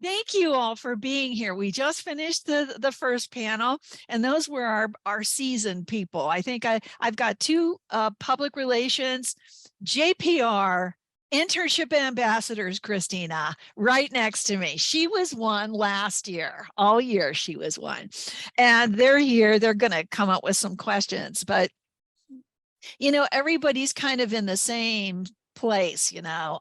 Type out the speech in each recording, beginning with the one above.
Thank you all for being here. We just finished the first panel, and those were our seasoned people. I think I've got two public relations, JPR, internship ambassadors, Christina, right next to me. She was one last year. All year she was one. And they're here. They're going to come up with some questions. But, everybody's kind of in the same place,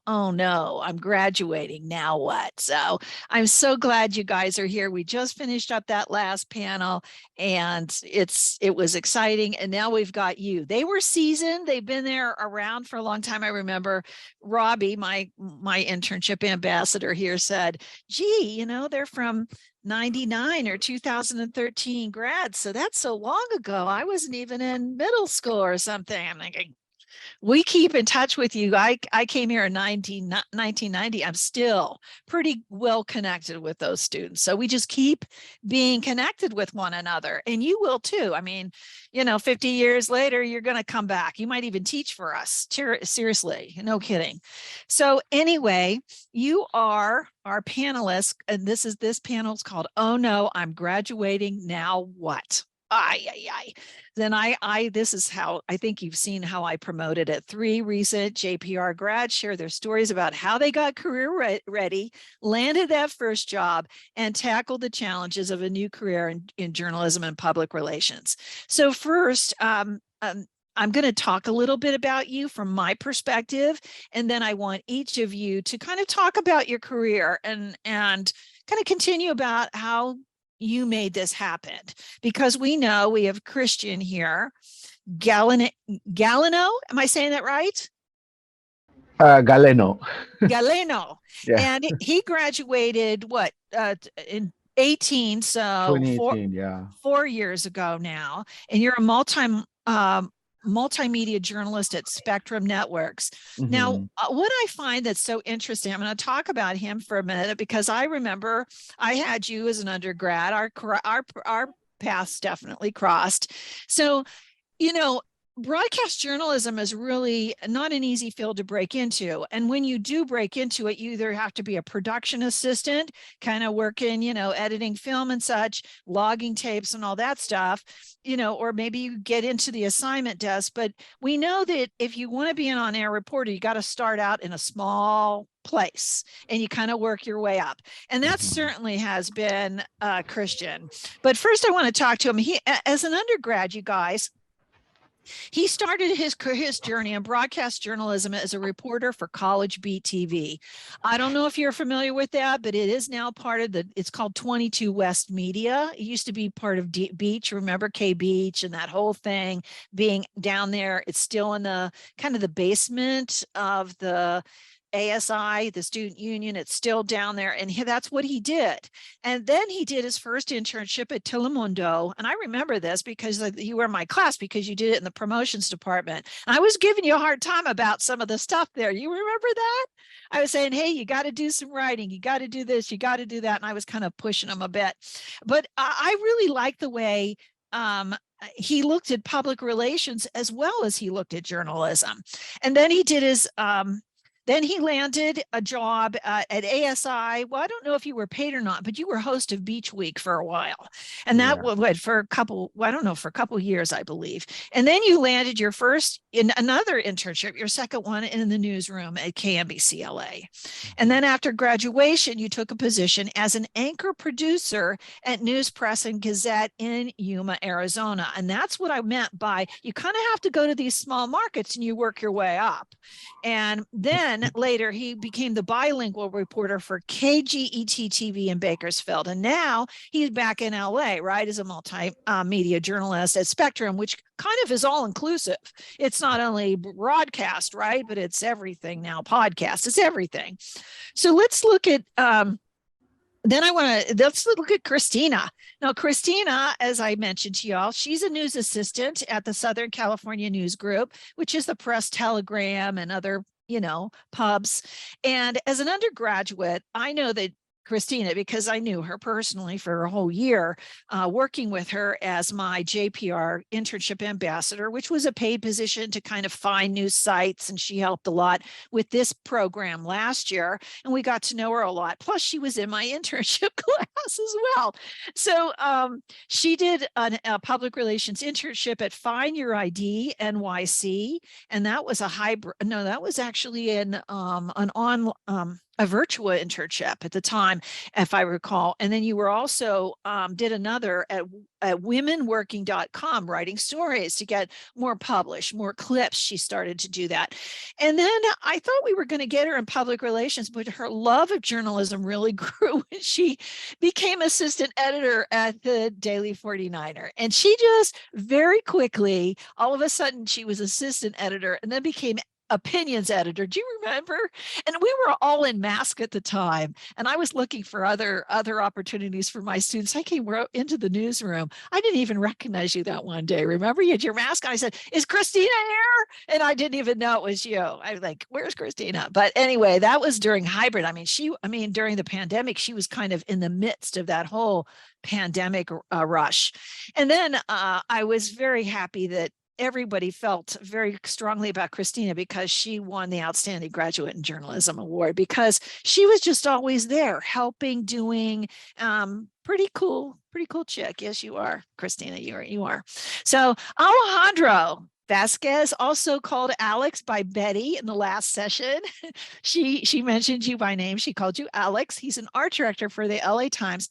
oh no, I'm graduating, now what? So I'm so glad you guys are here. We just finished up that last panel, and it was exciting, and now we've got you. They were seasoned, they've been there around for a long time. I remember Robbie, my internship ambassador here, said, gee, they're from 99 or 2013 grads, so that's so long ago. I wasn't even in middle school or something. I'm thinking, we keep in touch with you. I came here in 1990. I'm still pretty well connected with those students. So we just keep being connected with one another, and you will too. I mean, 50 years later, you're going to come back. You might even teach for us. Seriously, no kidding. So anyway, you are our panelists, and this panel's called, Oh No, I'm Graduating, Now What? Then this is how I think you've seen how I promoted it. 3 recent JPR grads share their stories about how they got career ready, landed that first job, and tackled the challenges of a new career in journalism and public relations. So first, I'm going to talk a little bit about you from my perspective, and then I want each of you to kind of talk about your career and kind of continue about how you made this happen, because we know we have Christian here. Galeno, am I saying that right? Galeno. Galeno. Yeah. And he graduated in 18, so 2018, 4 years ago now. And you're a multimedia journalist at Spectrum Networks. Mm-hmm. Now, what I find that's so interesting, I'm going to talk about him for a minute, because I remember I had you as an undergrad. Our paths definitely crossed. So, broadcast journalism is really not an easy field to break into. And when you do break into it, you either have to be a production assistant, kind of working, editing film and such, logging tapes and all that stuff, or maybe you get into the assignment desk. But we know that if you want to be an on-air reporter, you got to start out in a small place and you kind of work your way up. And that certainly has been Christian. But first I want to talk to him. He, as an undergrad, you guys, he started his journey in broadcast journalism as a reporter for College Beat TV. I don't know if you're familiar with that, but it is now part of it's called 22 West Media. It used to be part of Beach. Remember K Beach and that whole thing being down there. It's still in the kind of the basement of the ASI, the student union. It's still down there, and that's what he did. And then he did his first internship at Telemundo, and I remember this because you were in my class, because you did it in the promotions department. And I was giving you a hard time about some of the stuff there. You remember that? I was saying, hey, you got to do some writing, you got to do this, you got to do that, and I was kind of pushing him a bit. But I really like the way he looked at public relations as well as he looked at journalism. And then he did his then he landed a job at ASI. Well, I don't know if you were paid or not, but you were host of Beach Week for a while. And that was for a couple of years, I believe. And then you landed your first in another internship, your second one in the newsroom at KMBC-LA. And then after graduation, you took a position as an anchor producer at News, Press, and Gazette in Yuma, Arizona. And that's what I meant by you kind of have to go to these small markets and you work your way up. And then later he became the bilingual reporter for KGET-TV in Bakersfield. And now he's back in LA, right, as a multimedia journalist at Spectrum, which kind of is all inclusive. It's not only broadcast, right, but it's everything now, podcast, it's everything. So let's look at let's look at Christina. Now, Christina, as I mentioned to y'all, she's a news assistant at the Southern California News Group, which is the Press, Telegram, and other, pubs. And as an undergraduate, I know that Christina, because I knew her personally for a whole year, working with her as my JPR internship ambassador, which was a paid position to kind of find new sites. And she helped a lot with this program last year. And we got to know her a lot. Plus, she was in my internship class as well. So she did a public relations internship at Find Your ID NYC. And that was a hybrid. No, that was actually a virtual internship at the time, if I recall. And then you were also did another at womenworking.com, writing stories to get more published, more clips. She started to do that. And then I thought we were going to get her in public relations, but her love of journalism really grew. She became assistant editor at the Daily 49er. And she just very quickly, all of a sudden, she was assistant editor and then became opinions editor. Do you remember? And we were all in mask at the time, and I was looking for other opportunities for my students. I came into the newsroom. I didn't even recognize you that one day. Remember, you had your mask on. I said, "Is Christina here?" And I didn't even know it was you. I was like, "Where's Christina?" But anyway, that was during hybrid. I mean, during the pandemic, she was kind of in the midst of that whole pandemic rush. And then I was very happy that everybody felt very strongly about Christina because she won the Outstanding Graduate in Journalism Award, because she was just always there helping, doing pretty cool chick. Yes, you are, Christina. You are. So Alejandro Vasquez, also called Alex by Betty in the last session. She mentioned you by name. She called you Alex. He's an art director for the LA Times.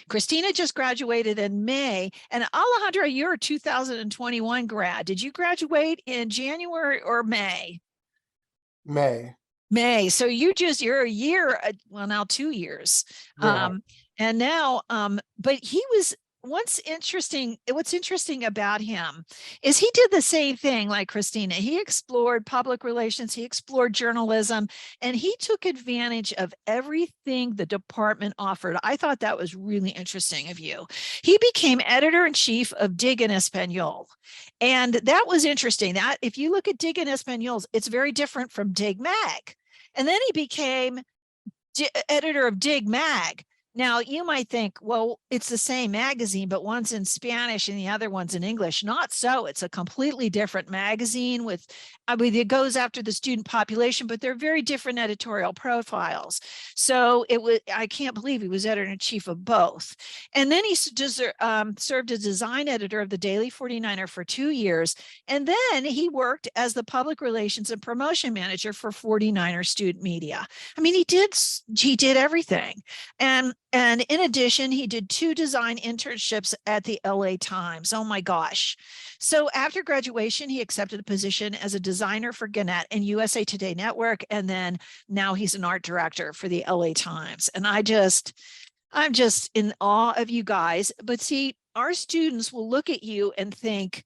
Christina just graduated in May, and Alejandra, you're a 2021 grad. Did you graduate in January or May? May. May. So you're a year, well, now 2 years. Yeah. And now, but what's interesting about him is he did the same thing like Christina. He explored public relations, he explored journalism, and he took advantage of everything the department offered. I thought that was really interesting of you. He became editor-in-chief of Dig en Español. And that was interesting. That if you look at Dig en Español, it's very different from Dig Mag. And then he became editor of Dig Mag. Now, you might think, well, it's the same magazine, but one's in Spanish and the other one's in English. Not so. It's a completely different magazine with, I mean, it goes after the student population, but they're very different editorial profiles. So I can't believe he was editor-in-chief of both. And then he served as design editor of the Daily 49er for 2 years. And then he worked as the public relations and promotion manager for 49er student media. I mean, he did everything. And in addition, he did 2 design internships at the LA Times. Oh my gosh. So after graduation, he accepted a position as a designer for Gannett and USA Today Network. And then now he's an art director for the LA Times. And I'm just in awe of you guys. But see, our students will look at you and think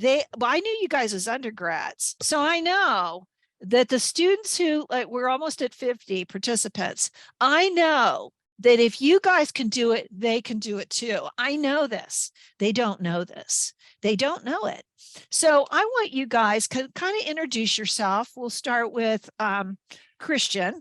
I knew you guys as undergrads. So I know that the students who, like, we're almost at 50 participants. I know that if you guys can do it, they can do it too. I know this. They don't know this. They don't know it. So I want you guys to kind of introduce yourself. We'll start with Christian.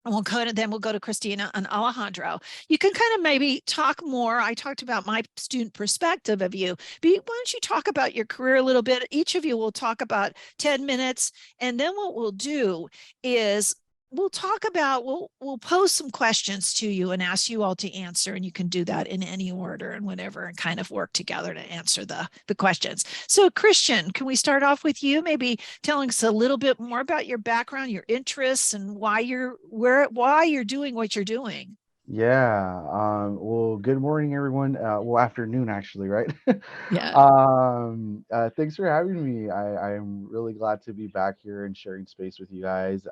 And then we'll go to Christina and Alejandro. You can kind of maybe talk more. I talked about my student perspective of you. But why don't you talk about your career a little bit? Each of you will talk about 10 minutes. And then what we'll do is we'll pose some questions to you and ask you all to answer, and you can do that in any order and whatever, and kind of work together to answer the questions. So Christian, can we start off with you, maybe telling us a little bit more about your background, your interests, and why you're doing what you're doing? Yeah. Well, good morning, everyone. Well, afternoon, actually, right? Yeah. Thanks for having me. I'm really glad to be back here and sharing space with you guys.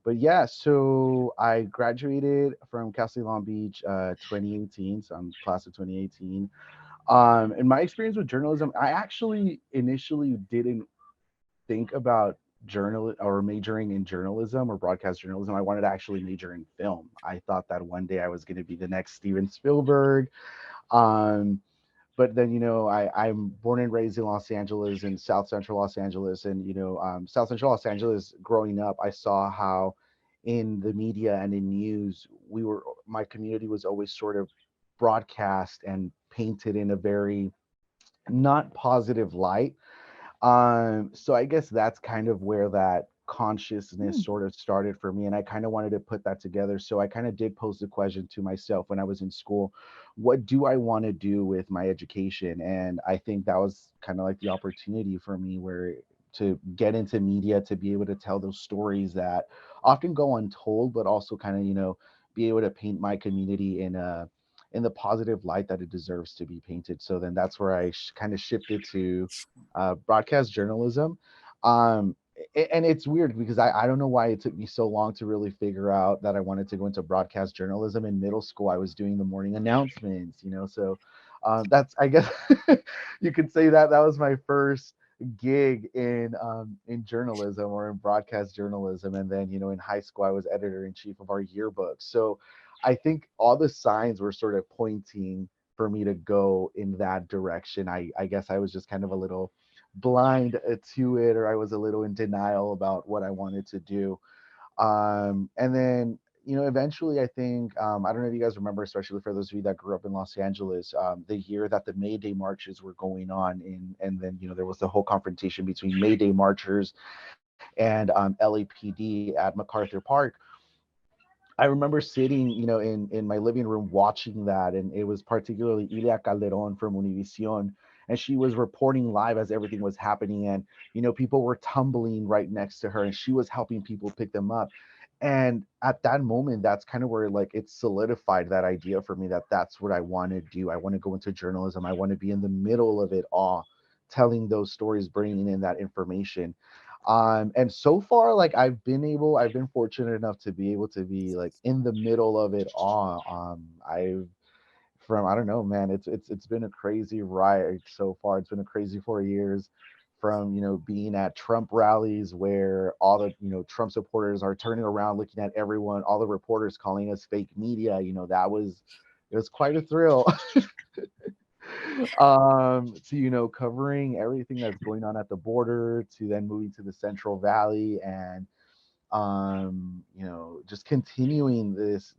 But yeah, so I graduated from Cal State Long Beach 2018, so I'm class of 2018. And my experience with journalism, I actually initially didn't think about majoring in journalism or broadcast journalism. I wanted to actually major in film. I thought that one day I was going to be the next Steven Spielberg. Um, but then I'm born and raised in Los Angeles, in South Central Los Angeles, and South Central Los Angeles. Growing up, I saw how in the media and in news, my community was always sort of broadcast and painted in a very not positive light. So I guess that's kind of where that consciousness Mm. sort of started for me. And I kind of wanted to put that together. So I kind of did pose the question to myself when I was in school, what do I want to do with my education? And I think that was kind of like the opportunity for me where to get into media, to be able to tell those stories that often go untold, but also kind of, be able to paint my community in the positive light that it deserves to be painted. So then that's where I kind of shifted to broadcast journalism. And it's weird because I don't know why it took me so long to really figure out that I wanted to go into broadcast journalism. In middle school, I was doing the morning announcements, so that's, I guess, you could say that that was my first gig in journalism or in broadcast journalism. And then, in high school, I was editor in chief of our yearbook. So I think all the signs were sort of pointing for me to go in that direction. I guess I was just kind of a little blind to it, or I was a little in denial about what I wanted to do. And then, eventually I think, I don't know if you guys remember, especially for those of you that grew up in Los Angeles, the year that the May Day marches were going on, and then, there was the whole confrontation between May Day marchers and LAPD at MacArthur Park. I remember sitting, in my living room watching that, and it was particularly Ilia Calderon from Univision, and she was reporting live as everything was happening, and people were tumbling right next to her, and she was helping people pick them up. And at that moment, that's kind of where like it solidified that idea for me that that's what I want to do. I want to go into journalism. I want to be in the middle of it all, telling those stories, bringing in that information. And so far, like I've been fortunate enough to be able to be like in the middle of it all. I don't know, man, it's been a crazy ride so far. It's been a crazy 4 years, from being at Trump rallies where all the Trump supporters are turning around looking at everyone, all the reporters calling us fake media. It was quite a thrill. To covering everything that's going on at the border, to then moving to the Central Valley, and just continuing this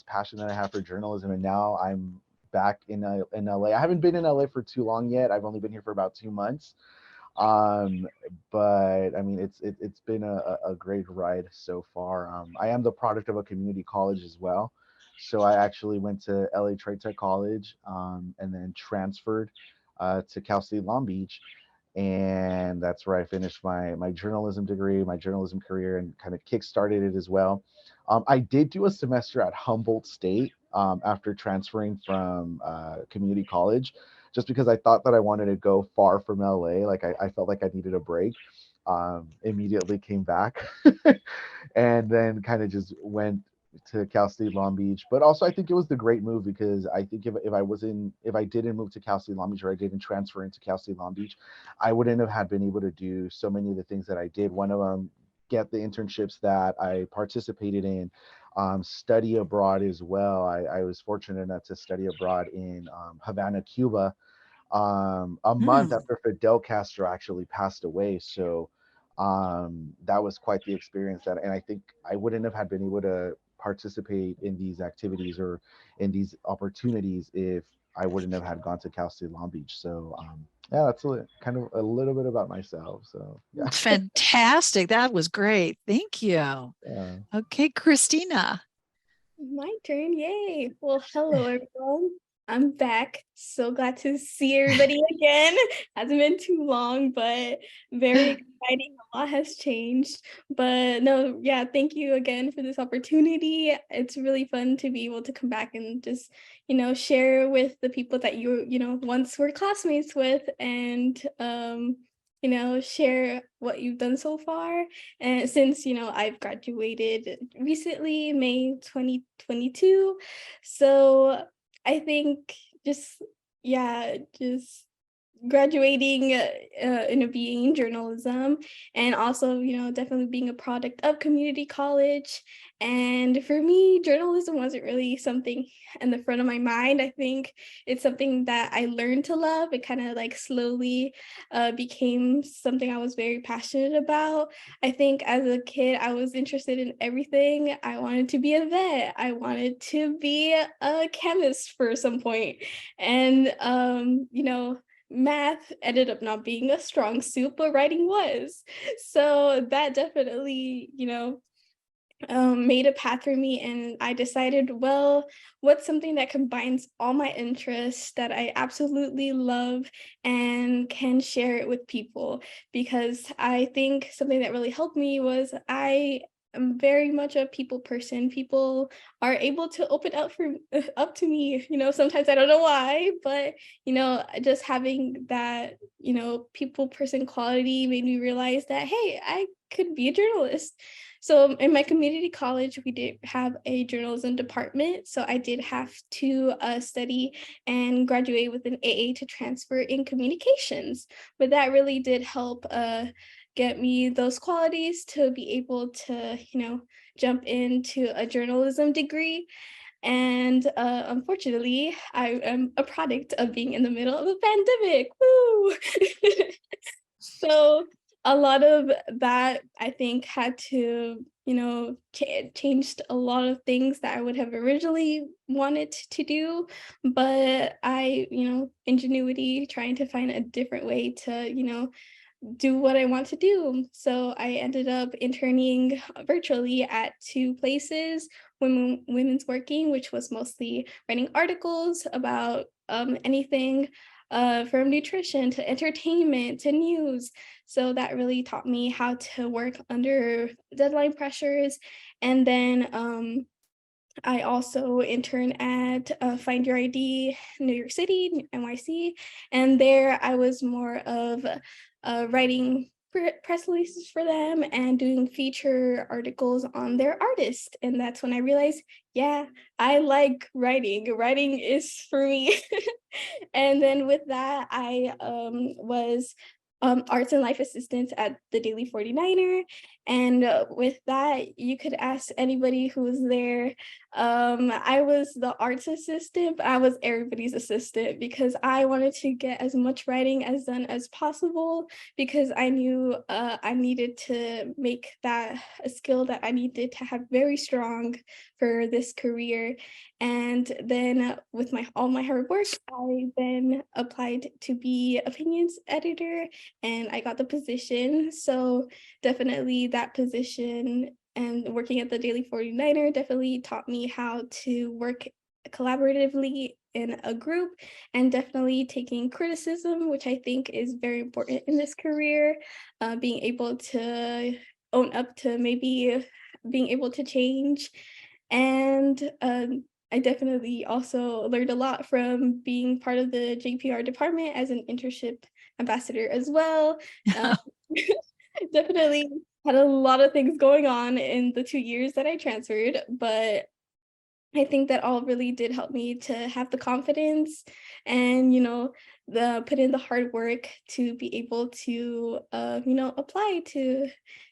passion that I have for journalism. And now I'm back in LA. I haven't been in LA for too long yet. I've only been here for about 2 months. But I mean, it's been a great ride so far. I am the product of a community college as well. So I actually went to LA Trade Tech College, and then transferred to Cal State Long Beach. And that's where I finished my journalism degree, my journalism career, and kind of kickstarted it as well. I did do a semester at Humboldt State after transferring from community college, just because I thought that I wanted to go far from LA. Like I felt like I needed a break. Immediately came back and then kind of just went to Cal State Long Beach. But also I think it was the great move, because I think if I didn't move to Cal State Long Beach, or I didn't transfer into Cal State Long Beach, I wouldn't have had been able to do so many of the things that I did. One of them, get the internships that I participated in, study abroad as well. I was fortunate enough to study abroad in Havana, Cuba, a month Mm. after Fidel Castro actually passed away. So that was quite the experience. And I think I wouldn't have had been able to participate in these activities or in these opportunities if I wouldn't have had gone to Cal State Long Beach. So yeah, that's kind of a little bit about myself. So yeah. Fantastic. That was great. Thank you. Yeah. Okay, Christina. My turn. Yay. Well, hello, everyone. I'm back. So glad to see everybody again. Hasn't been too long, but very exciting. A lot has changed. But no, yeah, thank you again for this opportunity. It's really fun to be able to come back and just, share with the people that once were classmates with, and share what you've done so far. And since, I've graduated recently, May 2022. So I think just graduating in a BA in journalism, and also, definitely being a product of community college. And for me, journalism wasn't really something in the front of my mind. I think it's something that I learned to love. It kind of like slowly became something I was very passionate about. I think as a kid, I was interested in everything. I wanted to be a vet. I wanted to be a chemist for some point. And, math ended up not being a strong suit, but writing was. So that definitely, made a path for me. And I decided, well, what's something that combines all my interests that I absolutely love and can share it with people? Because I think something that really helped me was I'm very much a people person. People are able to open up to me. Sometimes I don't know why, but just having that, people person quality made me realize that, hey, I could be a journalist. So in my community college, we did have a journalism department. So I did have to study and graduate with an AA to transfer in communications. But that really did help get me those qualities to be able to, jump into a journalism degree. And unfortunately, I am a product of being in the middle of a pandemic. Woo! So a lot of that, I think, had to, changed a lot of things that I would have originally wanted to do. But ingenuity, trying to find a different way to, do what I want to do. So I ended up interning virtually at two places, Women's Working, which was mostly writing articles about anything from nutrition to entertainment to news. So that really taught me how to work under deadline pressures. And then I also interned at Find Your ID, New York City, NYC, and there I was more of writing press releases for them and doing feature articles on their artists. And that's when I realized, yeah, I like writing. Writing is for me. And then with that, I was arts and life assistant at the Daily 49er. And with that, you could ask anybody who was there. I was the arts assistant, but I was everybody's assistant because I wanted to get as much writing as done as possible, because I knew I needed to make that a skill that I needed to have very strong for this career. And then with all my hard work, I then applied to be opinions editor and I got the position. So definitely that position and working at the Daily 49er definitely taught me how to work collaboratively in a group, and definitely taking criticism, which I think is very important in this career, being able to own up to maybe being able to change. And I definitely also learned a lot from being part of the JPR department as an internship ambassador as well. Definitely had a lot of things going on in the 2 years that I transferred, but I think that all really did help me to have the confidence and, the put in the hard work to be able to, apply to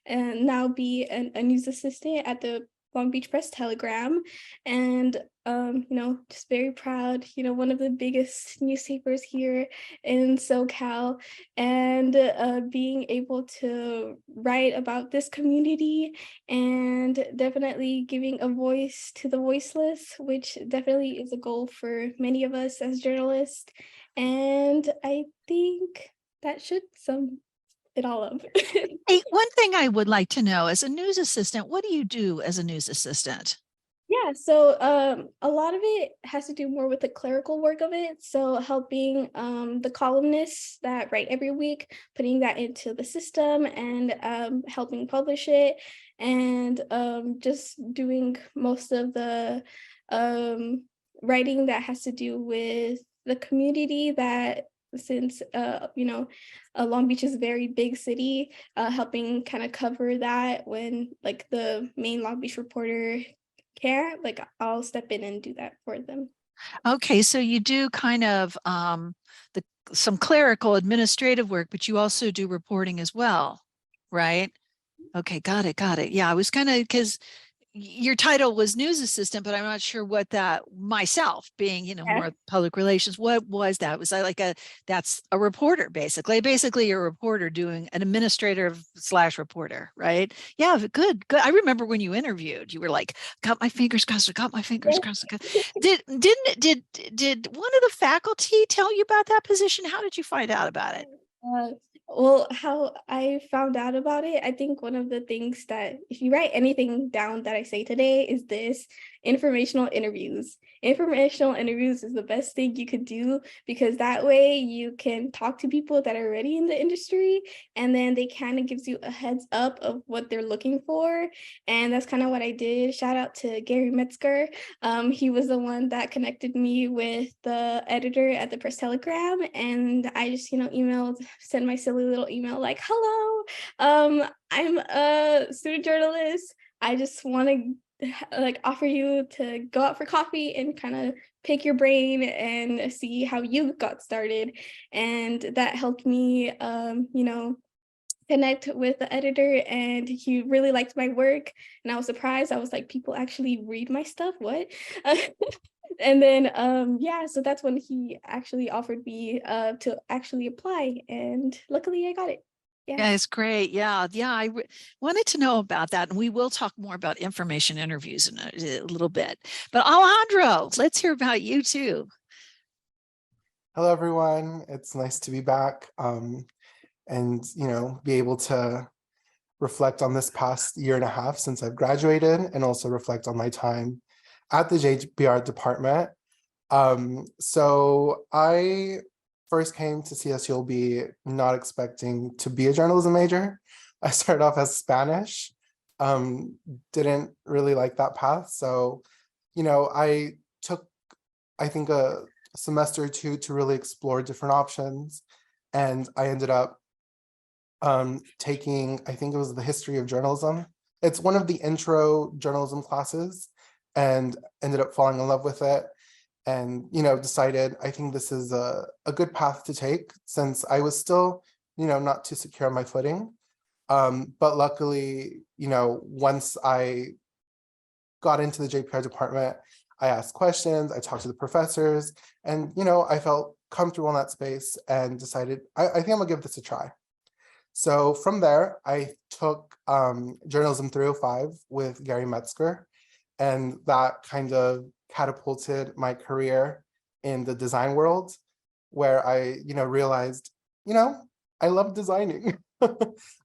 and now be a news assistant at the Long Beach Press Telegram. And, just very proud, one of the biggest newspapers here in SoCal, and being able to write about this community and definitely giving a voice to the voiceless, which definitely is a goal for many of us as journalists. And I think that should sum it all up. Hey, one thing I would like to know, as a news assistant, what do you do as a news assistant? Yeah, so a lot of it has to do more with the clerical work of it. So helping the columnists that write every week, putting that into the system and helping publish it, and just doing most of the writing that has to do with the community, that since Long Beach is a very big city, helping kind of cover that when like the main Long Beach reporter care, like I'll step in and do that for them. Okay, so you do kind of some clerical administrative work, but you also do reporting as well, right? Okay, got it, got it. Yeah, I was kind of, because your title was news assistant, but I'm not sure what that, myself being, Yeah. more public relations, what was that? Was that like that's a reporter, basically you're a reporter doing an administrator / reporter, right? Yeah, good. I remember when you interviewed, you were like, got my fingers crossed, got my fingers crossed. Did one of the faculty tell you about that position? How did you find out about it? Uh, well, how I found out about it, I think one of the things that if you write anything down that I say today is this: informational interviews. Informational interviews is the best thing you could do, because that way you can talk to people that are already in the industry, and then they kind of gives you a heads up of what they're looking for. And that's kind of what I did. Shout out to Gary Metzger. He was the one that connected me with the editor at the Press Telegram, and I just, sent my silly little email like, "Hello, I'm a student journalist. I just want to offer you to go out for coffee and kind of pick your brain and see how you got started." And that helped me, connect with the editor, and he really liked my work, and I was surprised. I was like, people actually read my stuff, what? And then so that's when he actually offered me to actually apply, and luckily I got it. Yeah, it's great. Yeah, I wanted to know about that, and we will talk more about information interviews in a little bit. But Alejandro, let's hear about you too. Hello, everyone. It's nice to be back, and be able to reflect on this past year and a half since I've graduated, and also reflect on my time at the JBR department. So I first came to CSULB not expecting to be a journalism major. I started off as Spanish, didn't really like that path. So, I took, I think, a semester or two to really explore different options. And I ended up taking, I think it was the history of journalism. It's one of the intro journalism classes, and ended up falling in love with it. And, decided I think this is a good path to take, since I was still, not too secure on my footing. But luckily, once I got into the JPR department, I asked questions, I talked to the professors, and, I felt comfortable in that space and decided, I think I'm gonna give this a try. So from there, I took Journalism 305 with Gary Metzger, and that kind of catapulted my career in the design world, where I, realized, I love designing.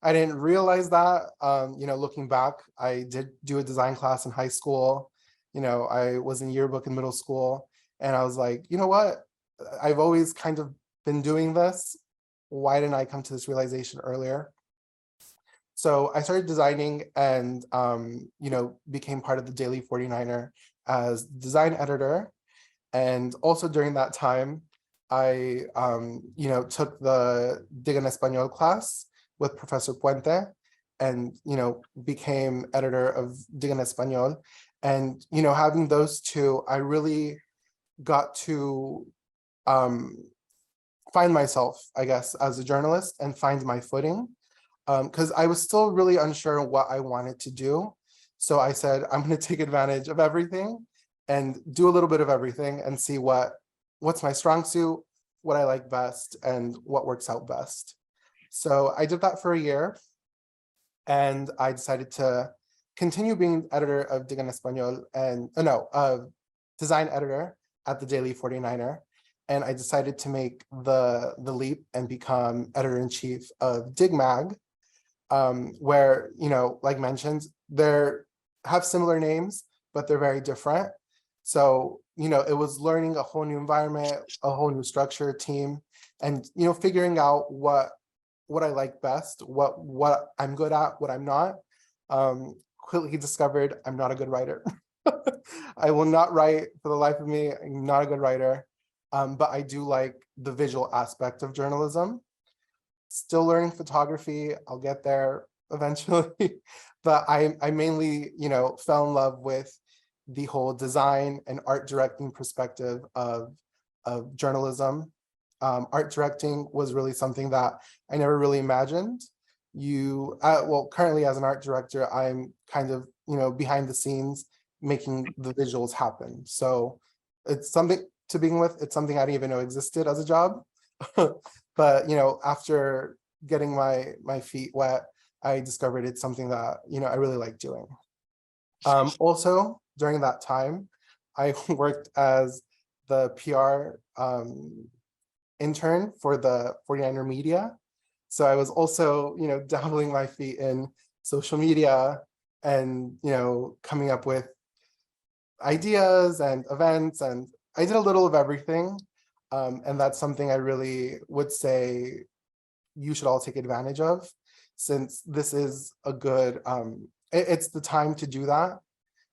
I didn't realize that, looking back. I did do a design class in high school. I was in yearbook in middle school, and I was like, you know what? I've always kind of been doing this. Why didn't I come to this realization earlier? So I started designing, and, became part of the Daily 49er as design editor. And also during that time, I, took the Diga en Español class with Professor Puente, and, became editor of Diga en Español. And, having those two, I really got to find myself, I guess, as a journalist, and find my footing, because I was still really unsure what I wanted to do. So I said, I'm going to take advantage of everything and do a little bit of everything, and see what's my strong suit, what I like best, and what works out best. So I did that for a year, and I decided to continue being editor of Diga en Español, and design editor at the Daily 49er. And I decided to make the leap and become editor-in-chief of Dig Mag, where, like mentioned, they have similar names, but they're very different. So, it was learning a whole new environment, a whole new structure, team, and, figuring out what I like best, what I'm good at, what I'm not. Quickly discovered I'm not a good writer. I will not write for the life of me. I'm not a good writer. But I do like the visual aspect of journalism. Still learning photography. I'll get there eventually. But I mainly, fell in love with, the whole design and art directing perspective of journalism. Art directing was really something that I never really imagined. Well, currently as an art director, I'm kind of, behind the scenes making the visuals happen. So it's something, to begin with, it's something I didn't even know existed as a job. But, after getting my feet wet, I discovered it's something that, I really like doing. Also, during that time, I worked as the PR intern for the 49er Media. So I was also, dabbling my feet in social media and, coming up with ideas and events, and I did a little of everything. And that's something I really would say you should all take advantage of, since this is a good, it's the time to do that.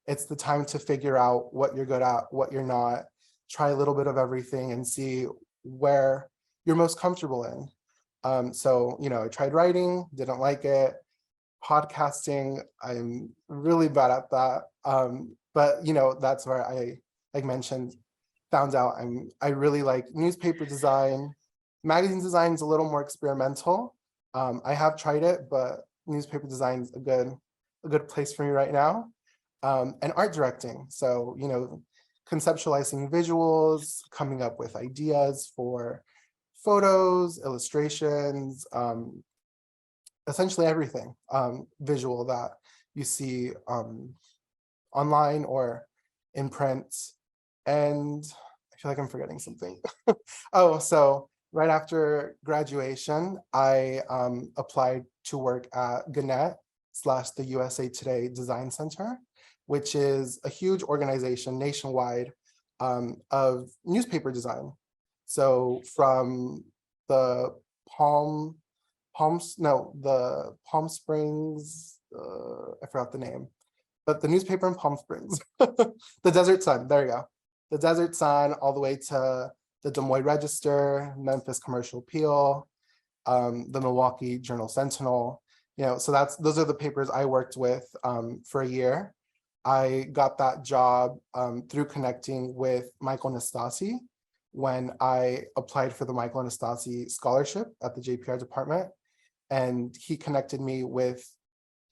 It's the time to figure out what you're good at, what you're not, try a little bit of everything and see where you're most comfortable in. So, I tried writing, didn't like it. Podcasting, I'm really bad at that. But, that's where I, like mentioned, found out I really like newspaper design. Magazine design is a little more experimental. I have tried it, but newspaper design is a good place for me right now. And art directing. So, conceptualizing visuals, coming up with ideas for photos, illustrations, essentially everything visual that you see online or in print. And I feel like I'm forgetting something. Oh, so right after graduation, I applied to work at KGET/the USA Today Design Center, which is a huge organization nationwide of newspaper design. So from the Palm Springs, I forgot the name, but the newspaper in Palm Springs, the Desert Sun, there you go. The Desert Sun, all the way to the Des Moines Register, Memphis Commercial Appeal, the Milwaukee Journal Sentinel. So those are the papers I worked with for a year. I got that job through connecting with Michael Nastasi when I applied for the Michael Nastasi scholarship at the JPR department. And he connected me with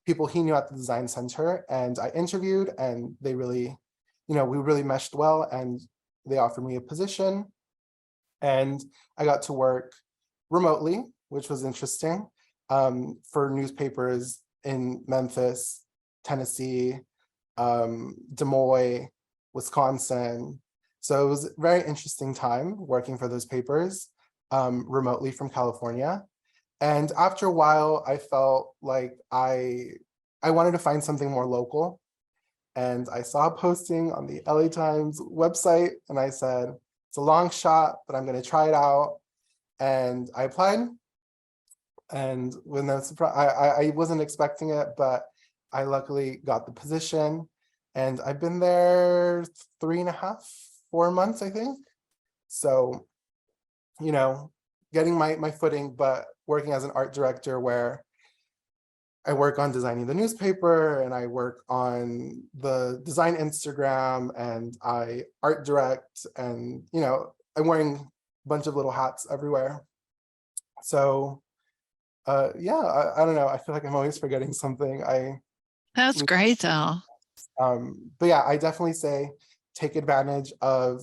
people he knew at the design center, and I interviewed, and they really, we really meshed well, and they offered me a position. And I got to work remotely, which was interesting, for newspapers in Memphis, Tennessee, Des Moines, Wisconsin. So it was a very interesting time working for those papers remotely from California. And after a while, I felt like I wanted to find something more local. And I saw a posting on the LA Times website, and I said, it's a long shot, but I'm going to try it out. And I applied. And when I wasn't expecting it, but I luckily got the position, and I've been there 3.5, 4 months, I think. So, getting my footing, but working as an art director where I work on designing the newspaper, and I work on the design Instagram, and I art direct, and, I'm wearing a bunch of little hats everywhere. So, yeah, I don't know. I feel like I'm always forgetting something. That's great, though. But yeah, I definitely say take advantage of,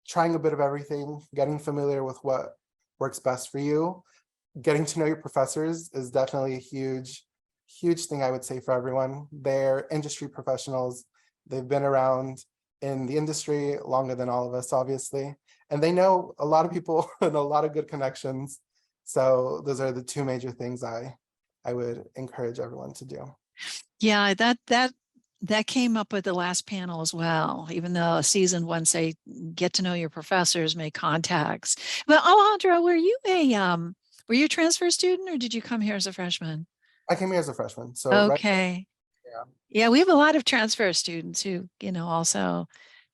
trying a bit of everything, getting familiar with what works best for you. Getting to know your professors is definitely a huge thing, I would say, for everyone. They're industry professionals. They've been around in the industry longer than all of us, obviously. And they know a lot of people and a lot of good connections. So those are the two major things I would encourage everyone to do. Yeah, that came up with the last panel as well, even though season one say get to know your professors, make contacts. But Alejandra, were you a transfer student, or did you come here as a freshman? I came here as a freshman. So okay. Right, yeah, we have a lot of transfer students who, also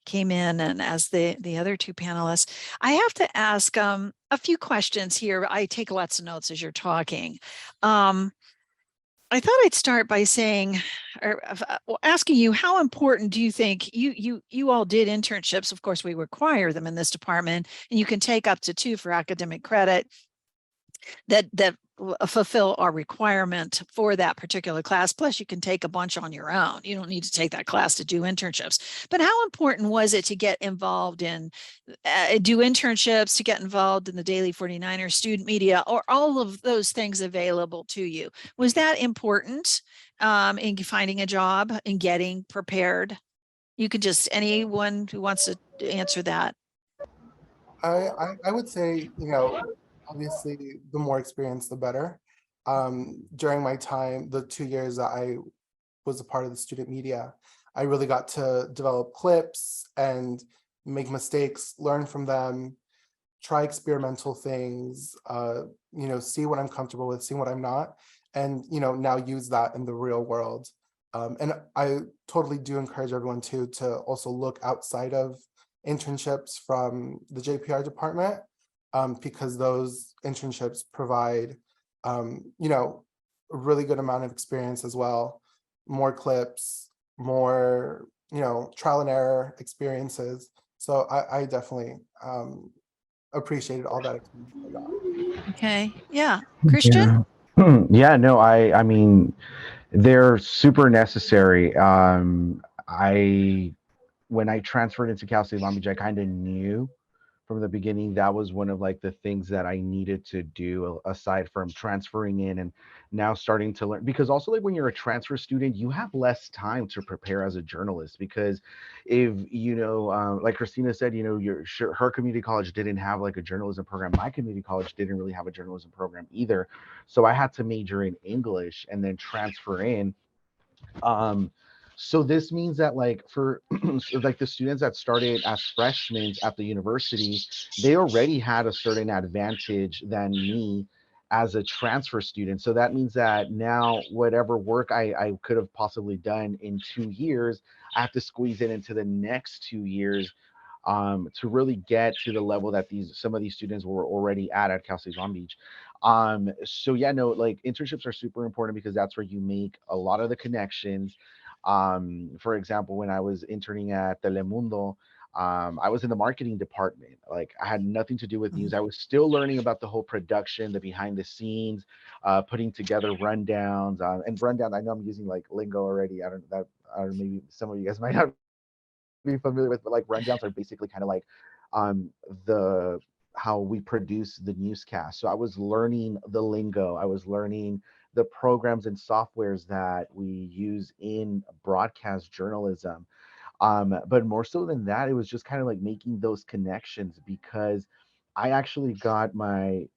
came in, and as the other two panelists. I have to ask a few questions here. I take lots of notes as you're talking. I thought I'd start by saying, or asking you, how important do you think you all did internships? Of course, we require them in this department, and you can take up to 2 for academic credit that fulfill our requirement for that particular class. Plus, you can take a bunch on your own. You don't need to take that class to do internships. But how important was it to get involved in, do internships, to get involved in the Daily 49er student media, or all of those things available to you? Was that important in finding a job and getting prepared? You could just, anyone who wants to answer that. I would say, obviously the more experience, the better. During my time, the 2 years that I was a part of the student media, I really got to develop clips and make mistakes, learn from them, try experimental things, see what I'm comfortable with, see what I'm not, and, now use that in the real world. And I totally do encourage everyone to also look outside of internships from the JPR department, because those internships provide, a really good amount of experience as well, more clips, more, trial and error experiences. So I definitely appreciated all that experience I got. Okay. Yeah. Christian? Yeah. Yeah, no, I mean, they're super necessary. When I transferred into Cal State Long Beach, I kind of knew from the beginning that was one of like the things that I needed to do aside from transferring in and now starting to learn, because also like when you're a transfer student you have less time to prepare as a journalist, because if like Christina said, her community college didn't have like a journalism program, my community college didn't really have a journalism program either, so I had to major in English and then transfer in. So this means that like for like the students that started as freshmen at the university, they already had a certain advantage than me as a transfer student. So that means that now whatever work I could have possibly done in 2 years, I have to squeeze it into the next 2 years to really get to the level that some of these students were already at Cal State Long Beach. So yeah, no, like internships are super important because that's where you make a lot of the connections. For example, when I was interning at Telemundo, I was in the marketing department. Like I had nothing to do with news. I was still learning about the whole production, the behind the scenes, putting together rundowns. And rundown, I know I'm using like lingo already. I don't maybe some of you guys might not be familiar with, but like rundowns are basically kind of like the how we produce the newscast. So I was learning the lingo. I was learning the programs and softwares that we use in broadcast journalism. But more so than that, it was just kind of like making those connections, because I actually got my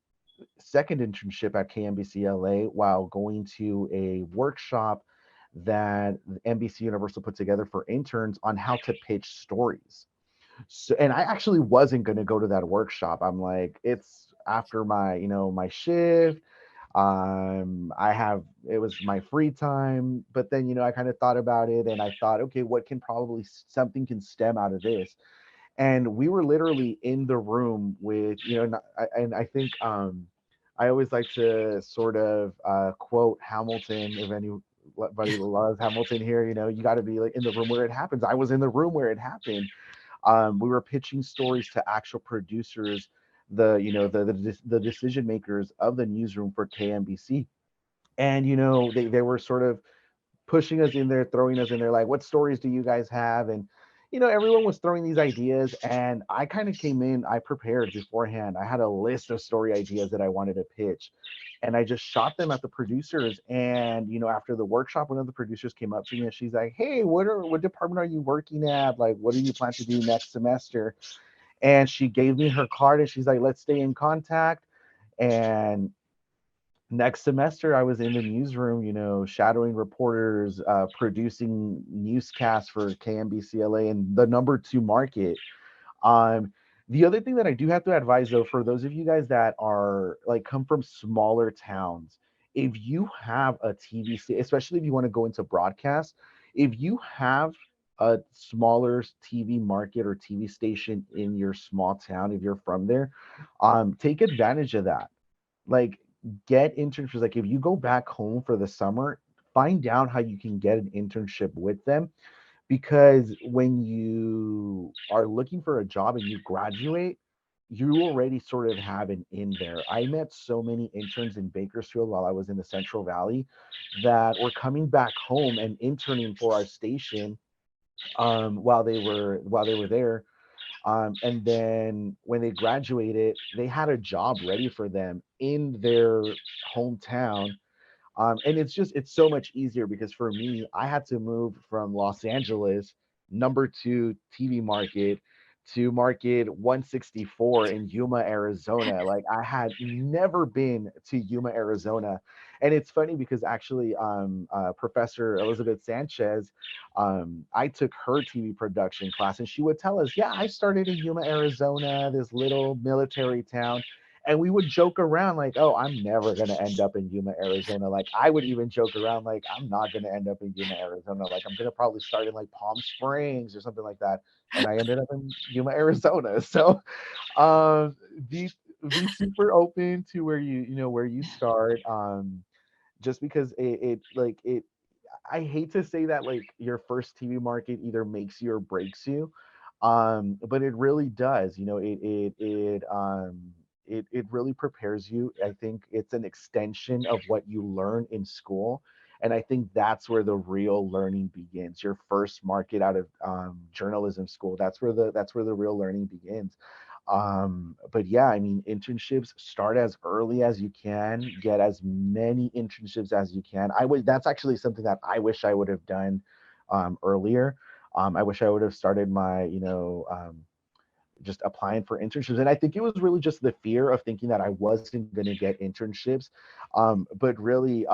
second internship at KMBC LA while going to a workshop that NBC Universal put together for interns on how to pitch stories. So, and I actually wasn't going to go to that workshop. I'm like, it's after my shift. It was my free time, but then, I kind of thought about it and I thought, okay, something can stem out of this. And we were literally in the room with, and I think, I always like to sort of quote Hamilton. If anybody loves Hamilton here, you got to be like in the room where it happens. I was in the room where it happened. We were pitching stories to actual producers, the decision makers of the newsroom for KMBC, and they were sort of pushing us in there, throwing us in there, like, what stories do you guys have? And everyone was throwing these ideas, and I kind of came in, I prepared beforehand. I had a list of story ideas that I wanted to pitch, and I just shot them at the producers. And after the workshop, one of the producers came up to me and she's like, hey, what department are you working at? Like, what do you plan to do next semester? And she gave me her card and she's like, let's stay in contact. And next semester I was in the newsroom, shadowing reporters, producing newscasts for KMBCLA and the number 2 market. The other thing that I do have to advise, though, for those of you guys that are like come from smaller towns, if you have a TV, especially if you want to go into broadcast, if you have a smaller TV market or TV station in your small town, if you're from there, take advantage of that. Like, get internships. Like, if you go back home for the summer, find out how you can get an internship with them, because when you are looking for a job and you graduate, you already sort of have an in there. I met so many interns in Bakersfield while I was in the Central Valley that were coming back home and interning for our station while they were there. And then when they graduated, they had a job ready for them in their hometown. And it's so much easier because for me, I had to move from Los Angeles, #2 TV market, to market 164 in Yuma, Arizona. Like, I had never been to Yuma, Arizona. And it's funny because actually, Professor Elizabeth Sanchez, I took her TV production class, and she would tell us, yeah, I started in Yuma, Arizona, this little military town. And we would joke around like, oh, I'm never going to end up in Yuma, Arizona. Like, I would even joke around like, I'm not going to end up in Yuma, Arizona. Like, I'm going to probably start in like Palm Springs or something like that. And I ended up in Yuma, Arizona. So be be super open to where you start. Just because it I hate to say that like your first TV market either makes you or breaks you, but it really does. It really prepares you. I think it's an extension of what you learn in school, and I think that's where the real learning begins. Your first market out of journalism school. That's where the real learning begins. But yeah, I mean, internships, start as early as you can, get as many internships as you can. That's actually something that I wish I would have done earlier. I wish I would have started my, just applying for internships. And I think it was really just the fear of thinking that I wasn't going to get internships. But really,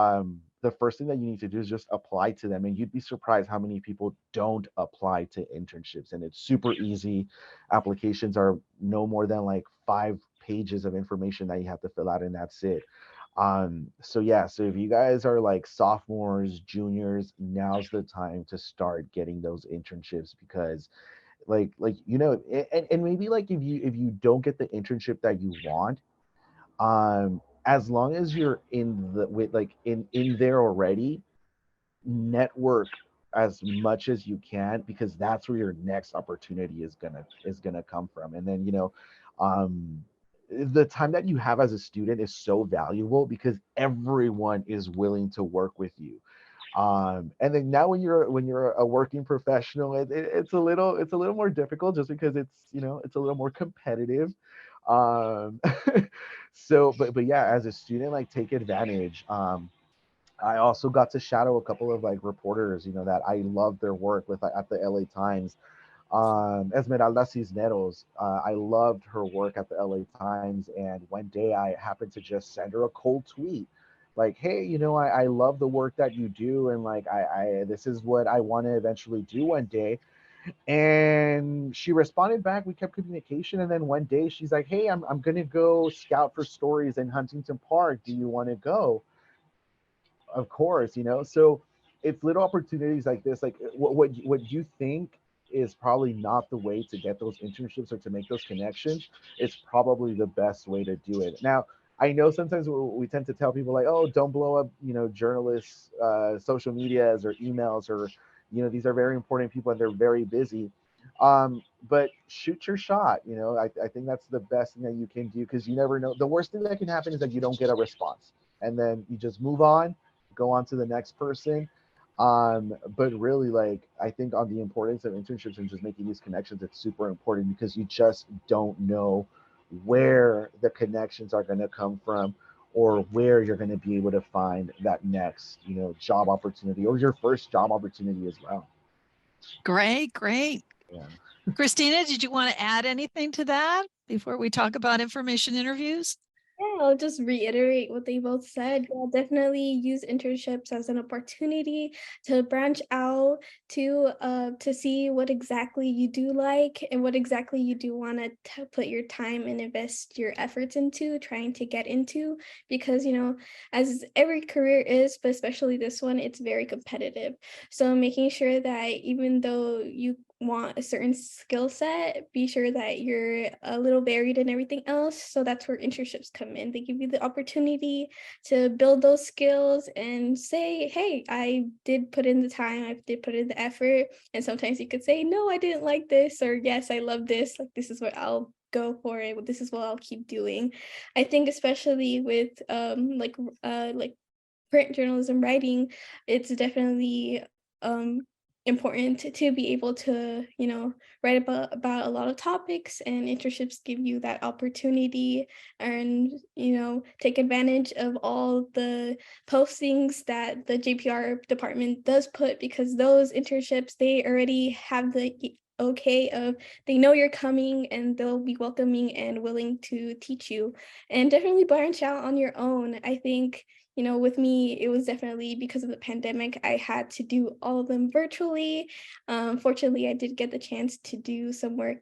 the first thing that you need to do is just apply to them. And you'd be surprised how many people don't apply to internships. And it's super easy. Applications are no more than like 5 pages of information that you have to fill out, and that's it. So yeah, so if you guys are like sophomores, juniors, now's the time to start getting those internships, because and maybe like if you don't get the internship that you want, as long as you're in the with like in there already, network as much as you can, because that's where your next opportunity is gonna come from. And then um the time that you have as a student is so valuable because everyone is willing to work with you. And then now when you're a working professional, it's a little more difficult, just because it's a little more competitive. um but yeah, as a student, like, take advantage. I also got to shadow a couple of like reporters, that I love their work with at the LA Times. Esmeralda Cisneros, I loved her work at the LA Times, and one day I happened to just send her a cold tweet, like, hey, I love the work that you do, and like I this is what I want to eventually do one day. And she responded back. We kept communication, and then one day she's like, hey, I'm gonna go scout for stories in Huntington Park. Do you want to go? Of course. So it's little opportunities like this, like what you think is probably not the way to get those internships or to make those connections. It's probably the best way to do it. Now, I know sometimes we tend to tell people like, oh, don't blow up journalists social medias or emails, or these are very important people and they're very busy. But shoot your shot. I think that's the best thing that you can do, because you never know. The worst thing that can happen is that you don't get a response, and then you just move on, go on to the next person. But really, like, I think on the importance of internships and just making these connections, it's super important, because you just don't know where the connections are going to come from, or where you're going to be able to find that next job opportunity, or your first job opportunity as well. Great. Yeah. Christina, did you want to add anything to that before we talk about information interviews? Yeah, I'll just reiterate what they both said. Yeah, definitely use internships as an opportunity to branch out, to see what exactly you do like and what exactly you do want to put your time and invest your efforts into trying to get into, because as every career is, but especially this one, it's very competitive. So making sure that even though you want a certain skill set, be sure that you're a little varied in everything else. So that's where internships come in. They give you the opportunity to build those skills and say, hey, I did put in the time, I did put in the effort. And sometimes you could say, no, I didn't like this, or yes, I love this. Like, this is what I'll go for it. This is what I'll keep doing. I think especially with like print journalism writing, it's definitely important to be able to, write about a lot of topics, and internships give you that opportunity, and, take advantage of all the postings that the JPR department does put, because those internships, they already have the okay of, they know you're coming and they'll be welcoming and willing to teach you. And definitely branch out on your own. I think, with me, it was definitely because of the pandemic, I had to do all of them virtually. Fortunately, I did get the chance to do some work,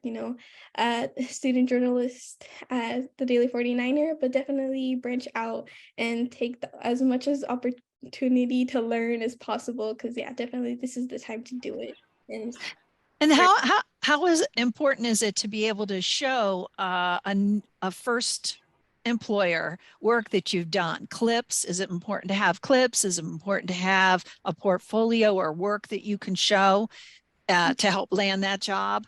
at student journalist at the Daily 49er, but definitely branch out and take as much as opportunity to learn as possible, because yeah, definitely this is the time to do it. And how is important is it to be able to show a first employer work that you've done? Clips, is it important to have clips? Is it important to have a portfolio or work that you can show to help land that job?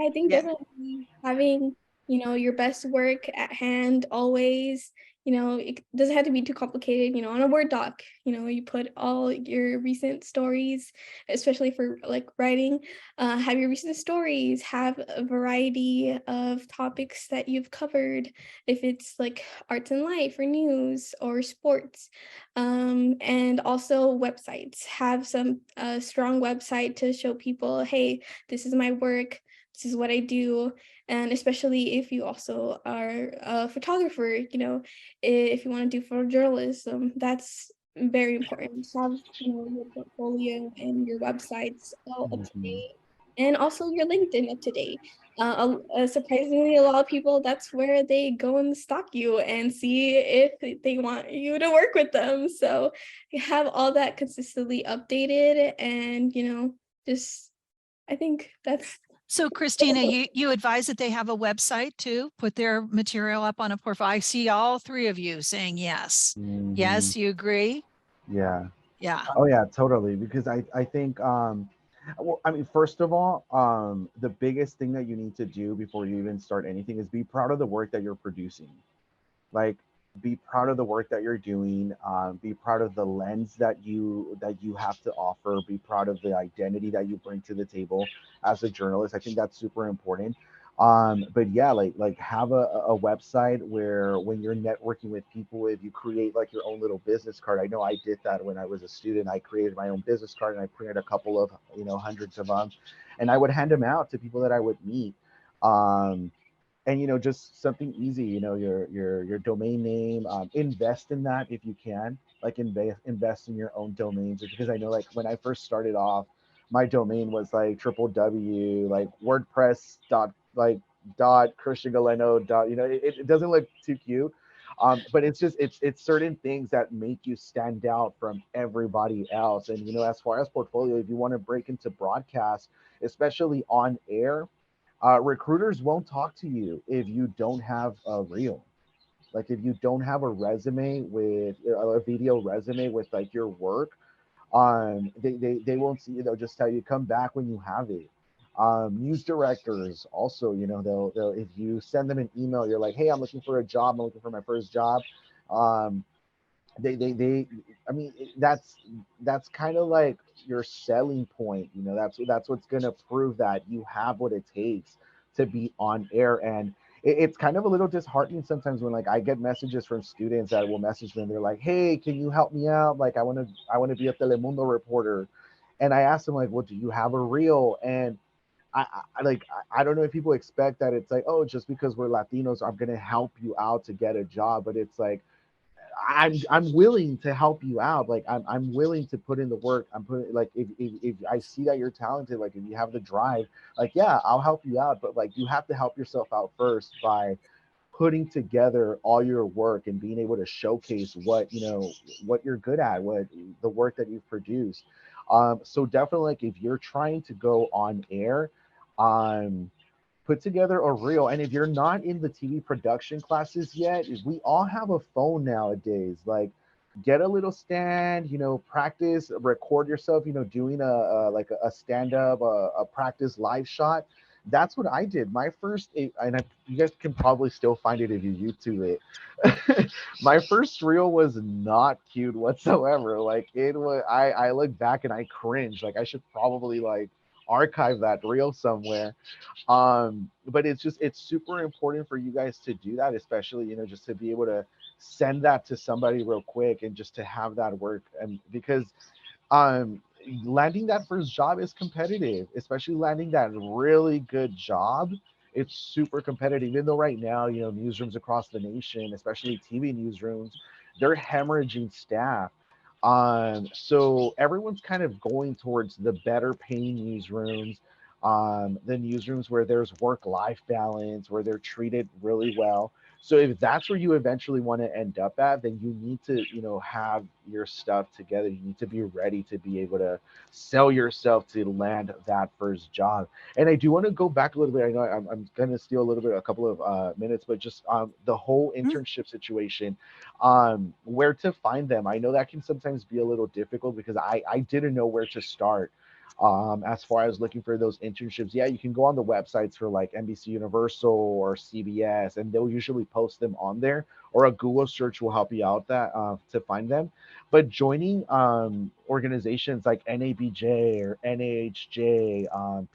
I think definitely having, your best work at hand always, it doesn't have to be too complicated, on a Word doc, you put all your recent stories, especially for like writing, have your recent stories, have a variety of topics that you've covered, if it's like arts and life or news or sports, and also websites, have some strong website to show people, hey, this is my work, this is what I do. And especially if you also are a photographer, if you want to do photojournalism, that's very important to have, your portfolio and your websites all up to date, and also your LinkedIn up to date. Surprisingly, a lot of people, that's where they go and stalk you and see if they want you to work with them. So you have all that consistently updated, and, just, I think that's. So Christina, you advise that they have a website to put their material up on a portfolio. I see all three of you saying yes. Yes, you agree? Yeah. Yeah. Oh yeah, totally. Because I think well, I mean, first of all, the biggest thing that you need to do before you even start anything is be proud of the work that you're producing. Like, be proud of the work that you're doing. Be proud of the lens that you have to offer. Be proud of the identity that you bring to the table as a journalist. I think that's super important. But yeah, like have a website where when you're networking with people, if you create like your own little business card. I know I did that when I was a student. I created my own business card and I printed a couple of, hundreds of them, and I would hand them out to people that I would meet. And just something easy, your domain name, invest in that if you can, like invest in your own domains, because I know, like, when I first started off, my domain was like www, like WordPress dot Christian Galeno dot, it doesn't look too cute. But it's certain things that make you stand out from everybody else. And as far as portfolio, if you want to break into broadcast, especially on air, recruiters won't talk to you if you don't have a reel. Like, if you don't have a resume with a video resume with like your work, they won't see you. They'll just tell you, come back when you have it. News directors also, they'll if you send them an email, you're like, hey, I'm looking for a job. I'm looking for my first job. Um, they I mean, that's kind of like your selling point. That's what's going to prove that you have what it takes to be on air. And it's kind of a little disheartening sometimes when, like, I get messages from students that will message me and they're like, hey, can you help me out? Like, I want to be a Telemundo reporter. And I ask them, like, well, do you have a reel? And I don't know if people expect that it's like, oh, just because we're Latinos, I'm gonna help you out to get a job. But it's like, I'm willing to help you out. Like, I'm willing to put in the work. I'm putting, like, if I see that you're talented, like, if you have the drive, like, yeah, I'll help you out. But like, you have to help yourself out first by putting together all your work and being able to showcase what you're good at, what the work that you've produced. So definitely, like, if you're trying to go on air, put together a reel. And if you're not in the TV production classes yet, we all have a phone nowadays. Like, get a little stand, practice, record yourself, doing a stand up, a practice live shot. That's what I did. My first, you guys can probably still find it if you YouTube it. My first reel was not cute whatsoever. Like, it was, I look back and I cringe. Like, I should probably like archive that reel somewhere. But it's super important for you guys to do that, especially, just to be able to send that to somebody real quick and just to have that work. And because um landing that first job is competitive, especially landing that really good job. It's super competitive, even though right now, newsrooms across the nation, especially TV newsrooms, they're hemorrhaging staff. So everyone's kind of going towards the better paying newsrooms, the newsrooms where there's work-life balance, where they're treated really well. So if that's where you eventually want to end up at, then you need to, have your stuff together. You need to be ready to be able to sell yourself to land that first job. And I do want to go back a little bit. I know I'm going to steal a couple of minutes, but just the whole internship situation, where to find them. I know that can sometimes be a little difficult because I didn't know where to start. As far as looking for those internships, yeah, you can go on the websites for like NBC Universal or CBS, and they'll usually post them on there, or a Google search will help you out that to find them. But joining organizations like NABJ or NAHJ,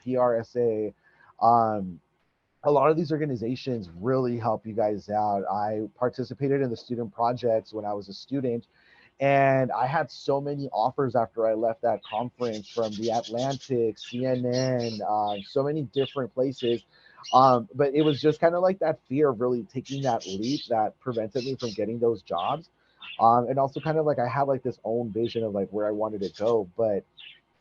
PRSA, a lot of these organizations really help you guys out. I participated in the student projects when I was a student, and I had so many offers after I left that conference from the Atlantic, CNN, so many different places. But it was just kind of like that fear of really taking that leap that prevented me from getting those jobs. And also kind of like I had like this own vision of like where I wanted to go. But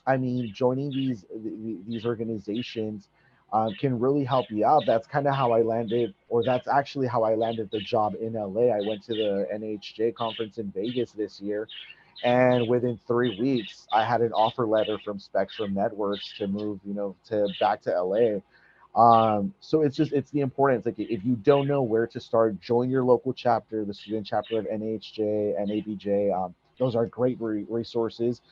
I mean, joining these organizations can really help you out. That's kind of how I landed, or that's actually how I landed the job in LA. I went to the NHJ conference in Vegas this year, and within 3 weeks, I had an offer letter from Spectrum Networks to move, to back to LA. So it's the importance. Like, if you don't know where to start, join your local chapter, the student chapter of NHJ and ABJ. Those are great resources.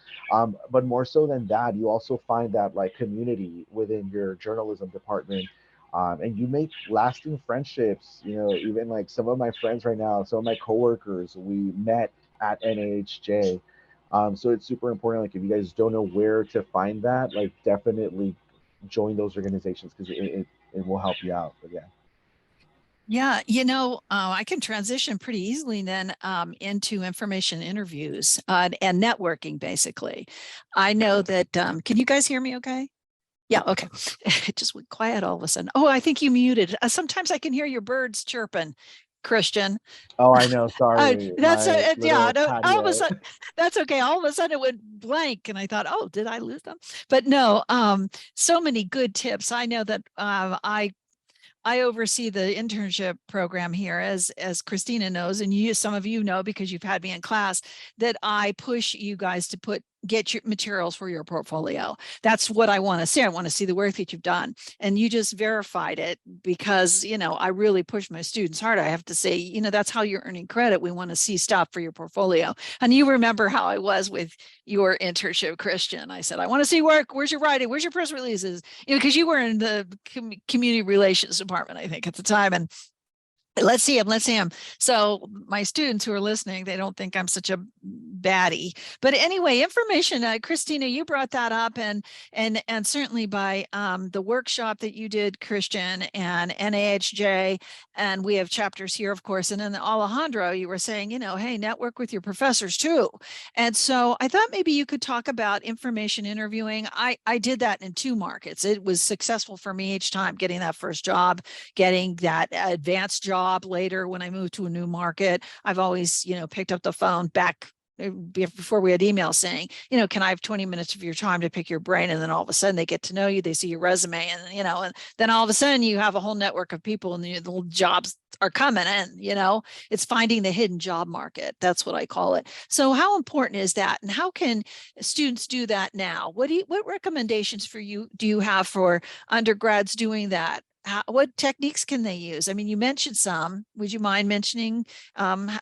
But more so than that, you also find that like community within your journalism department. And you make lasting friendships. Even like some of my friends right now, some of my coworkers, we met at NHJ. So it's super important. Like, if you guys don't know where to find that, like, definitely join those organizations because it will help you out. But yeah. Yeah, I can transition pretty easily then into information interviews and networking, basically. I know that, can you guys hear me okay? Yeah, okay. It just went quiet all of a sudden. Oh, I think you muted. Sometimes I can hear your birds chirping, Christian. Oh, I know. Sorry. That's Yeah. all of a sudden, that's okay. All of a sudden it went blank and I thought, oh, did I lose them? But no, so many good tips. I know that I oversee the internship program here, as Christina knows, and some of you know because you've had me in class, that I push you guys to get your materials for your portfolio. That's what I want to see. I want to see the work that you've done. And you just verified it because, I really push my students hard. I have to say, that's how you're earning credit. We want to see stuff for your portfolio. And you remember how I was with your internship, Christian. I said, I want to see work. Where's your writing? Where's your press releases? Because you were in the community relations department, I think, at the time. And let's see him. So my students who are listening, they don't think I'm such a baddie. But anyway, information, Christina, you brought that up, and certainly by the workshop that you did, Christian, and NAHJ, and we have chapters here, of course. And then Alejandro, you were saying, hey, network with your professors too. And so I thought maybe you could talk about information interviewing. I did that in 2 markets. It was successful for me each time, getting that first job, getting that advanced job later when I moved to a new market. I've always, picked up the phone back before we had email saying, you know, can I have 20 minutes of your time to pick your brain? And then all of a sudden they get to know you, they see your resume, and, you know, and then all of a sudden you have a whole network of people and the jobs are coming in, you know, it's finding the hidden job market. That's what I call it. So how important is that? And how can students do that now? What recommendations do you have for undergrads doing that? What techniques can they use? I mean, you mentioned some. Would you mind mentioning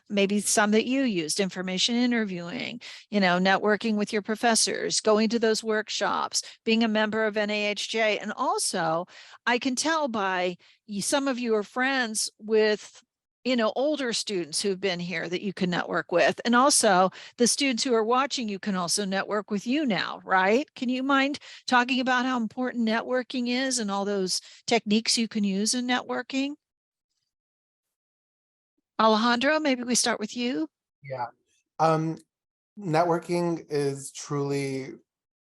maybe some that you used? Information interviewing, you know, networking with your professors, going to those workshops, being a member of NAHJ. And also, I can tell by some of you are friends with, you know, older students who've been here that you can network with. And also the students who are watching you can also network with you now, right? Can you mind talking about how important networking is and all those techniques you can use in networking? Alejandro, maybe we start with you. Yeah. Networking is truly,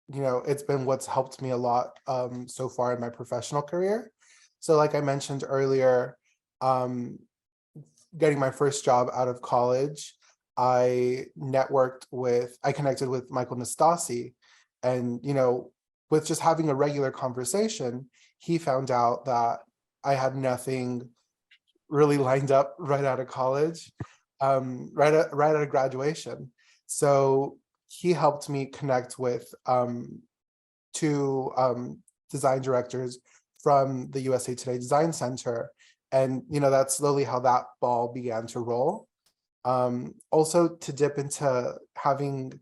you know, it's been what's helped me a lot so far in my professional career. So like I mentioned earlier, getting my first job out of college, I connected with Michael Nastasi, and, you know, with just having a regular conversation, he found out that I had nothing really lined up right out of college, right out of graduation. So he helped me connect with two design directors from the USA Today Design Center. And, you know, that's slowly how that ball began to roll. Also, to dip into having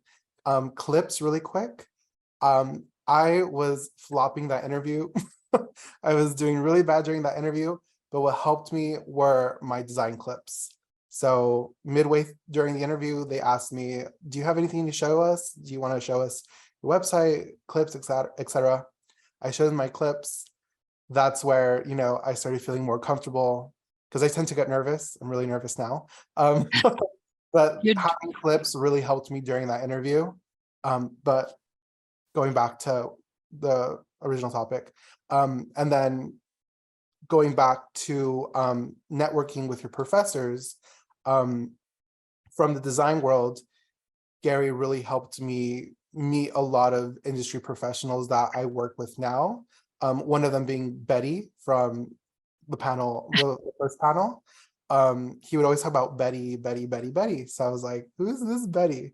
clips really quick, I was flopping that interview. I was doing really bad during that interview, but what helped me were my design clips. So midway during the interview, they asked me, do you have anything to show us? Do you want to show us your website, clips, etc.? I showed them my clips. That's where, you know, I started feeling more comfortable, because I tend to get nervous. I'm really nervous now. But having clips really helped me during that interview. But going back to the original topic, and then going back to networking with your professors from the design world, Gary really helped me meet a lot of industry professionals that I work with now. One of them being Betty from the panel, the first panel. He would always talk about Betty. So I was like, who's this Betty?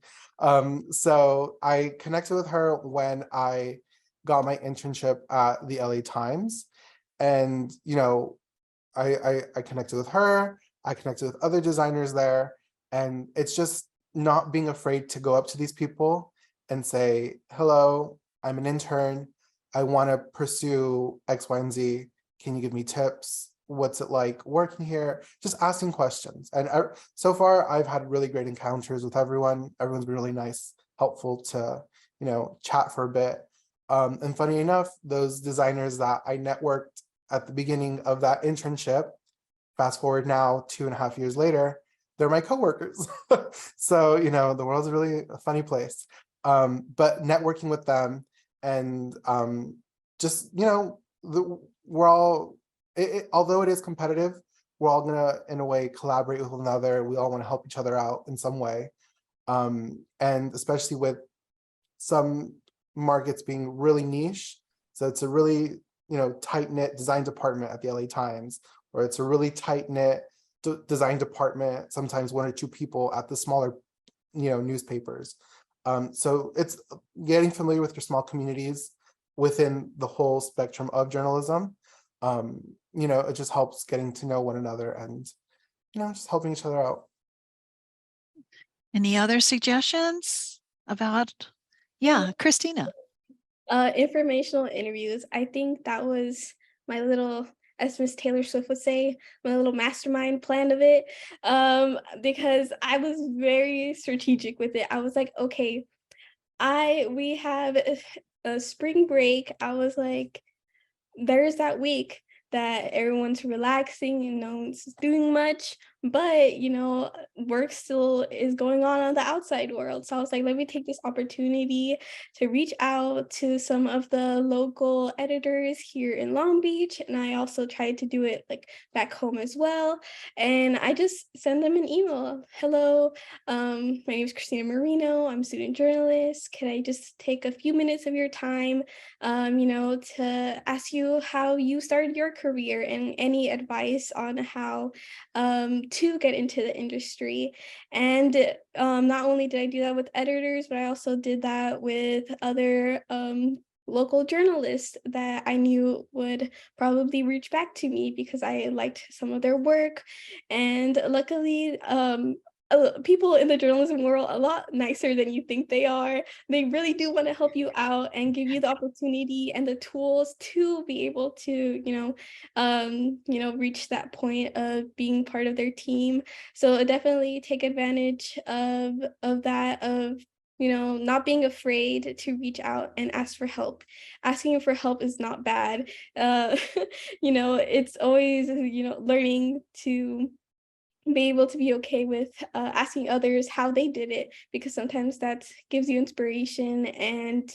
So I connected with her when I got my internship at the LA Times. And, you know, I connected with her, I connected with other designers there. And it's just not being afraid to go up to these people and say, hello, I'm an intern. I want to pursue X, Y, and Z. Can you give me tips? What's it like working here? Just asking questions. And so far, I've had really great encounters with everyone. Everyone's been really nice, helpful to, you know, chat for a bit. And funny enough, those designers that I networked at the beginning of that internship, fast forward now 2.5 years later, they're my coworkers. So, you know, the world's really a funny place. But networking with them and just, you know, we're all, although it is competitive, we're all gonna, in a way, collaborate with one another. We all want to help each other out in some way. And especially with some markets being really niche. So it's a really, you know, tight-knit design department at the LA Times, or it's a really tight-knit design department, sometimes 1 or 2 people at the smaller, you know, newspapers. So it's getting familiar with your small communities within the whole spectrum of journalism. You know, it just helps getting to know one another and, you know, just helping each other out. Any other suggestions about? Yeah, Christina. Informational interviews. I think that was my little, as Miss Taylor Swift would say, my little mastermind plan of it. Because I was very strategic with it. I was like, okay, we have a spring break. I was like, there's that week that everyone's relaxing and no one's doing much. but work still is going on the outside world. So I was like, let me take this opportunity to reach out to some of the local editors here in Long Beach, and I also tried to do it like back home as well. And I just send them an email. Hello, my name is Christina Marino. I'm a student journalist. Can I just take a few minutes of your time, to ask you how you started your career and any advice on how to get into the industry. And not only did I do that with editors, but I also did that with other local journalists that I knew would probably reach back to me because I liked some of their work. And luckily, people in the journalism world are a lot nicer than you think they are. They really do want to help you out and give you the opportunity and the tools to be able to, reach that point of being part of their team. So definitely take advantage of that, of not being afraid to reach out and ask for help. Asking for help is not bad. It's always, learning to be able to be okay with asking others how they did it, because sometimes that gives you inspiration. And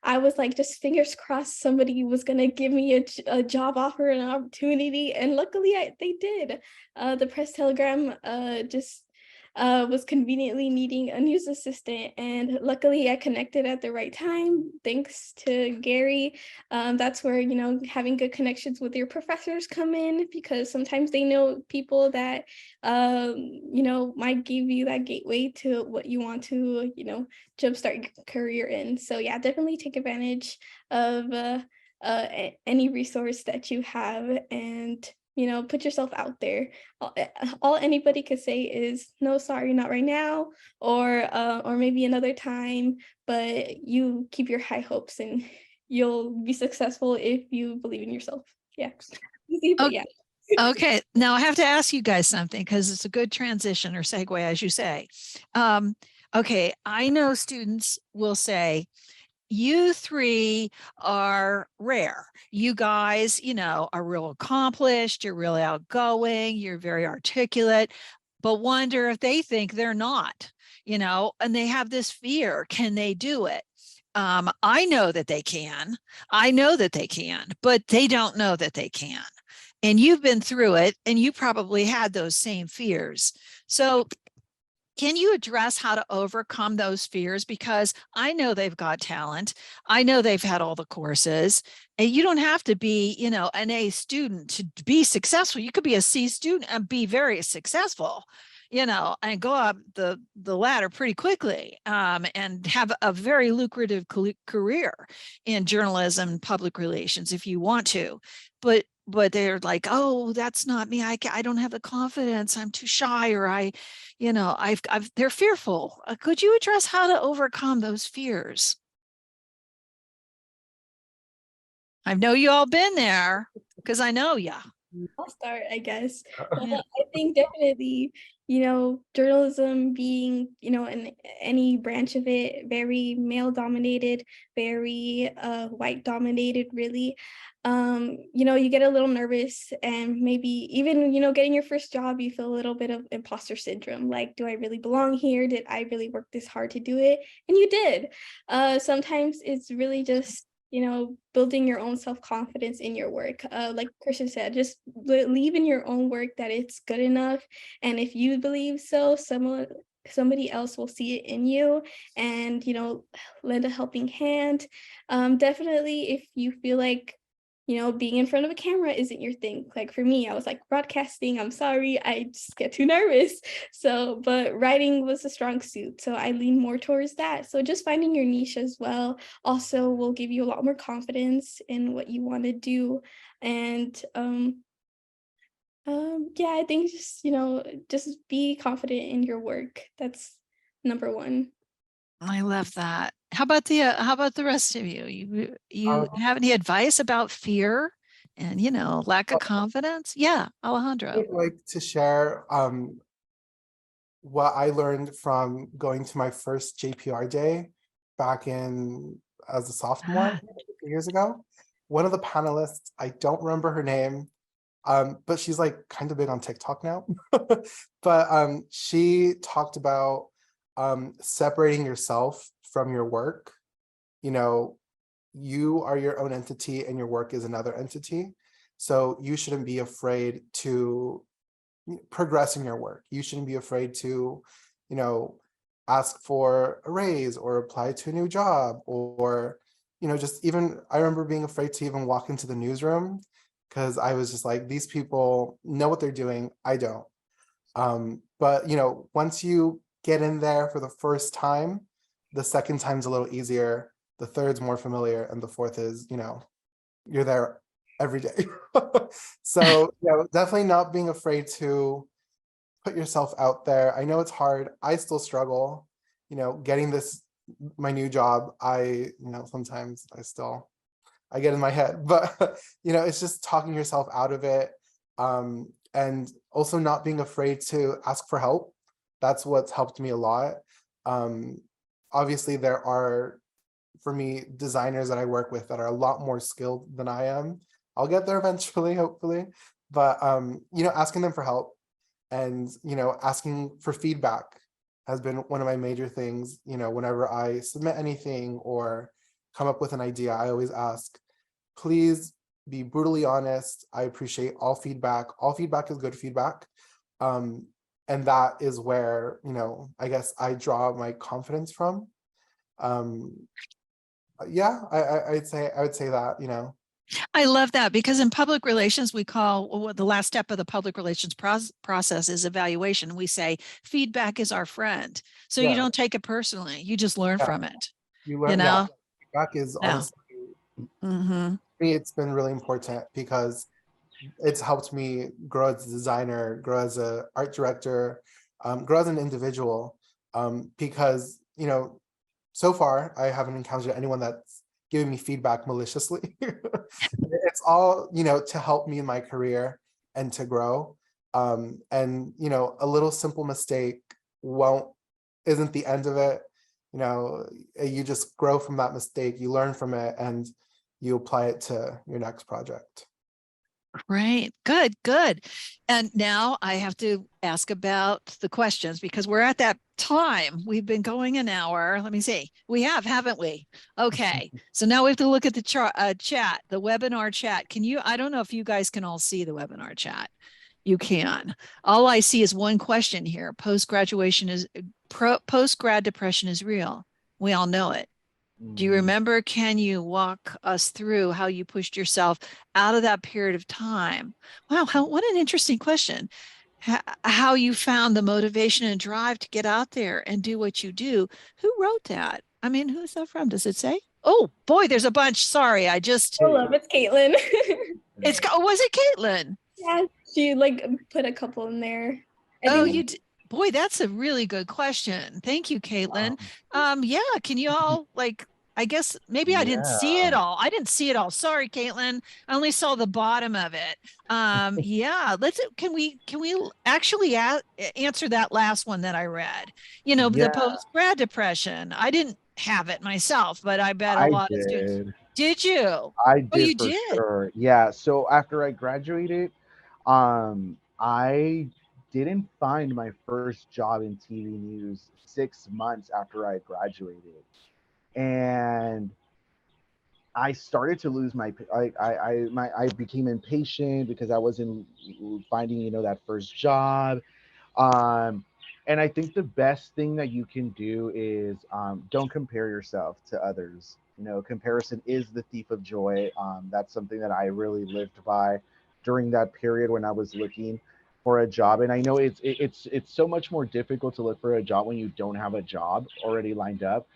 I was like, just fingers crossed somebody was going to give me a job offer and an opportunity, and luckily they did. The Press Telegram just was conveniently needing a news assistant, and luckily I connected at the right time thanks to Gary. That's where having good connections with your professors come in, because sometimes they know people that might give you that gateway to what you want to jumpstart your career in. So yeah, definitely take advantage of any resource that you have, and put yourself out there. All anybody could say is, no, sorry, not right now, or maybe another time, but you keep your high hopes and you'll be successful if you believe in yourself. Yeah. Easy, but yeah. Okay, now I have to ask you guys something, because it's a good transition or segue, as you say. Okay, I know students will say, you three are rare. You guys, are real accomplished. You're really outgoing. You're very articulate, but wonder if they think they're not, and they have this fear. Can they do it? I know that they can. I know that they can, but they don't know that they can. And you've been through it, and you probably had those same fears. So can you address how to overcome those fears? Because I know they've got talent. I know they've had all the courses, and you don't have to be, an A student to be successful. You could be a C student and be very successful, and go up the ladder pretty quickly, and have a very lucrative career in journalism and public relations if you want to. But they're like, oh, that's not me. I don't have the confidence. I'm too shy, or they're fearful. Could you address how to overcome those fears? I know you all been there, because I know you. I'll start, I guess. I think definitely, journalism being, in any branch of it, very male dominated, very white dominated, really. You get a little nervous, and maybe even, getting your first job, you feel a little bit of imposter syndrome. Like, do I really belong here? Did I really work this hard to do it? And you did. Sometimes it's really just building your own self-confidence in your work. Like Christian said, just believe in your own work that it's good enough. And if you believe so, somebody else will see it in you and, lend a helping hand. Definitely, if you feel like, being in front of a camera isn't your thing. Like for me, I was like, broadcasting, I'm sorry, I just get too nervous. So, but writing was a strong suit. So I lean more towards that. So just finding your niche as well also will give you a lot more confidence in what you want to do. And yeah, I think just, just be confident in your work. That's number one. I love that. How about the rest of you? You have any advice about fear and lack of confidence? Yeah, Alejandro. I would like to share what I learned from going to my first JPR day back as a sophomore a few years ago. One of the panelists, I don't remember her name, But she's like kind of big on TikTok now. But she talked about separating yourself from your work. You know, you are your own entity and your work is another entity. So you shouldn't be afraid to progress in your work. You shouldn't be afraid to, you know, ask for a raise or apply to a new job, or, you know, just even, I remember being afraid to even walk into the newsroom because I was just like, these people know what they're doing, I don't. But, you know, once you get in there for the first time, the second time's a little easier, the third's more familiar, and the fourth is, you know, you're there every day. So, you know, definitely not being afraid to put yourself out there. I know it's hard. I still struggle, you know, getting this, my new job. You know, sometimes I get in my head, but you know, it's just talking yourself out of it. And also not being afraid to ask for help. That's what's helped me a lot. Obviously there are, for me, designers that I work with that are a lot more skilled than I am. I'll get there eventually, hopefully. But you know, asking them for help and, you know, asking for feedback has been one of my major things. You know, whenever I submit anything or come up with an idea, I always ask, please be brutally honest. I appreciate all feedback. All feedback is good feedback. And that is where, you know, I guess I draw my confidence from. Yeah, I would say that, you know. I love that, because in public relations, we call, well, the last step of the public relations process is evaluation. We say feedback is our friend. So you Yeah. don't take it personally. You just learn from it. You learn, You know? feedback is honestly, Mm-hmm. for me, it's been really important because it's helped me grow as a designer, grow as an art director, grow as an individual. Because, you know, so far I haven't encountered anyone that's giving me feedback maliciously. It's all, you know, to help me in my career and to grow. And, you know, a little simple mistake isn't the end of it. You know, you just grow from that mistake, you learn from it, and you apply it to your next project. Great. Good, good. And now I have to ask about the questions, because we're at that time. We've been going an hour. Let me see. We have, haven't we? Okay. So now we have to look at the chat, the webinar chat. I don't know if you guys can all see the webinar chat. You can. All I see is one question here. Post-grad depression is real. We all know it. Do you remember, can you walk us through how you pushed yourself out of that period of time? Wow, what an interesting question. How you found the motivation and drive to get out there and do what you do. Who wrote that? I mean, who's that from? Does it say? Oh boy, there's a bunch. Sorry, I just. Oh, love, it's Caitlin. Was it Caitlin? Yeah, she like put a couple in there. Oh, you did. Boy, that's a really good question. Thank you, Caitlin. Yeah, can you all I guess maybe I didn't see it all. I didn't see it all. Sorry, Caitlin. I only saw the bottom of it. Yeah, can we actually answer that last one that I read? You know, the post-grad depression. I didn't have it myself, but I bet a lot of students. Did you? I did, you for did. sure. Yeah. So after I graduated, I didn't find my first job in TV news 6 months after I graduated. And I started to lose I became impatient because I wasn't finding, you know, that first job. And I think the best thing that you can do is don't compare yourself to others. You know, comparison is the thief of joy. That's something that I really lived by during that period when I was looking for a job. And I know it's so much more difficult to look for a job when you don't have a job already lined up.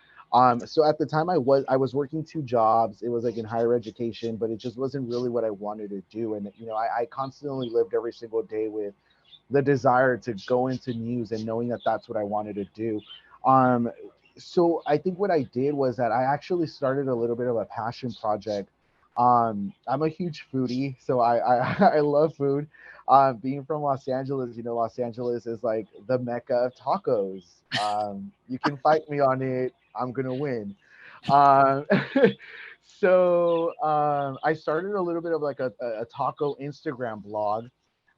So at the time I was working 2 jobs. It was like in higher education, but it just wasn't really what I wanted to do. And, you know, I constantly lived every single day with the desire to go into news and knowing that that's what I wanted to do. So I think what I did was that I actually started a little bit of a passion project. I'm a huge foodie, so I love food. Being from Los Angeles, you know, Los Angeles is like the mecca of tacos. You can fight me on it, I'm gonna win. So I started a little bit of like a taco Instagram blog.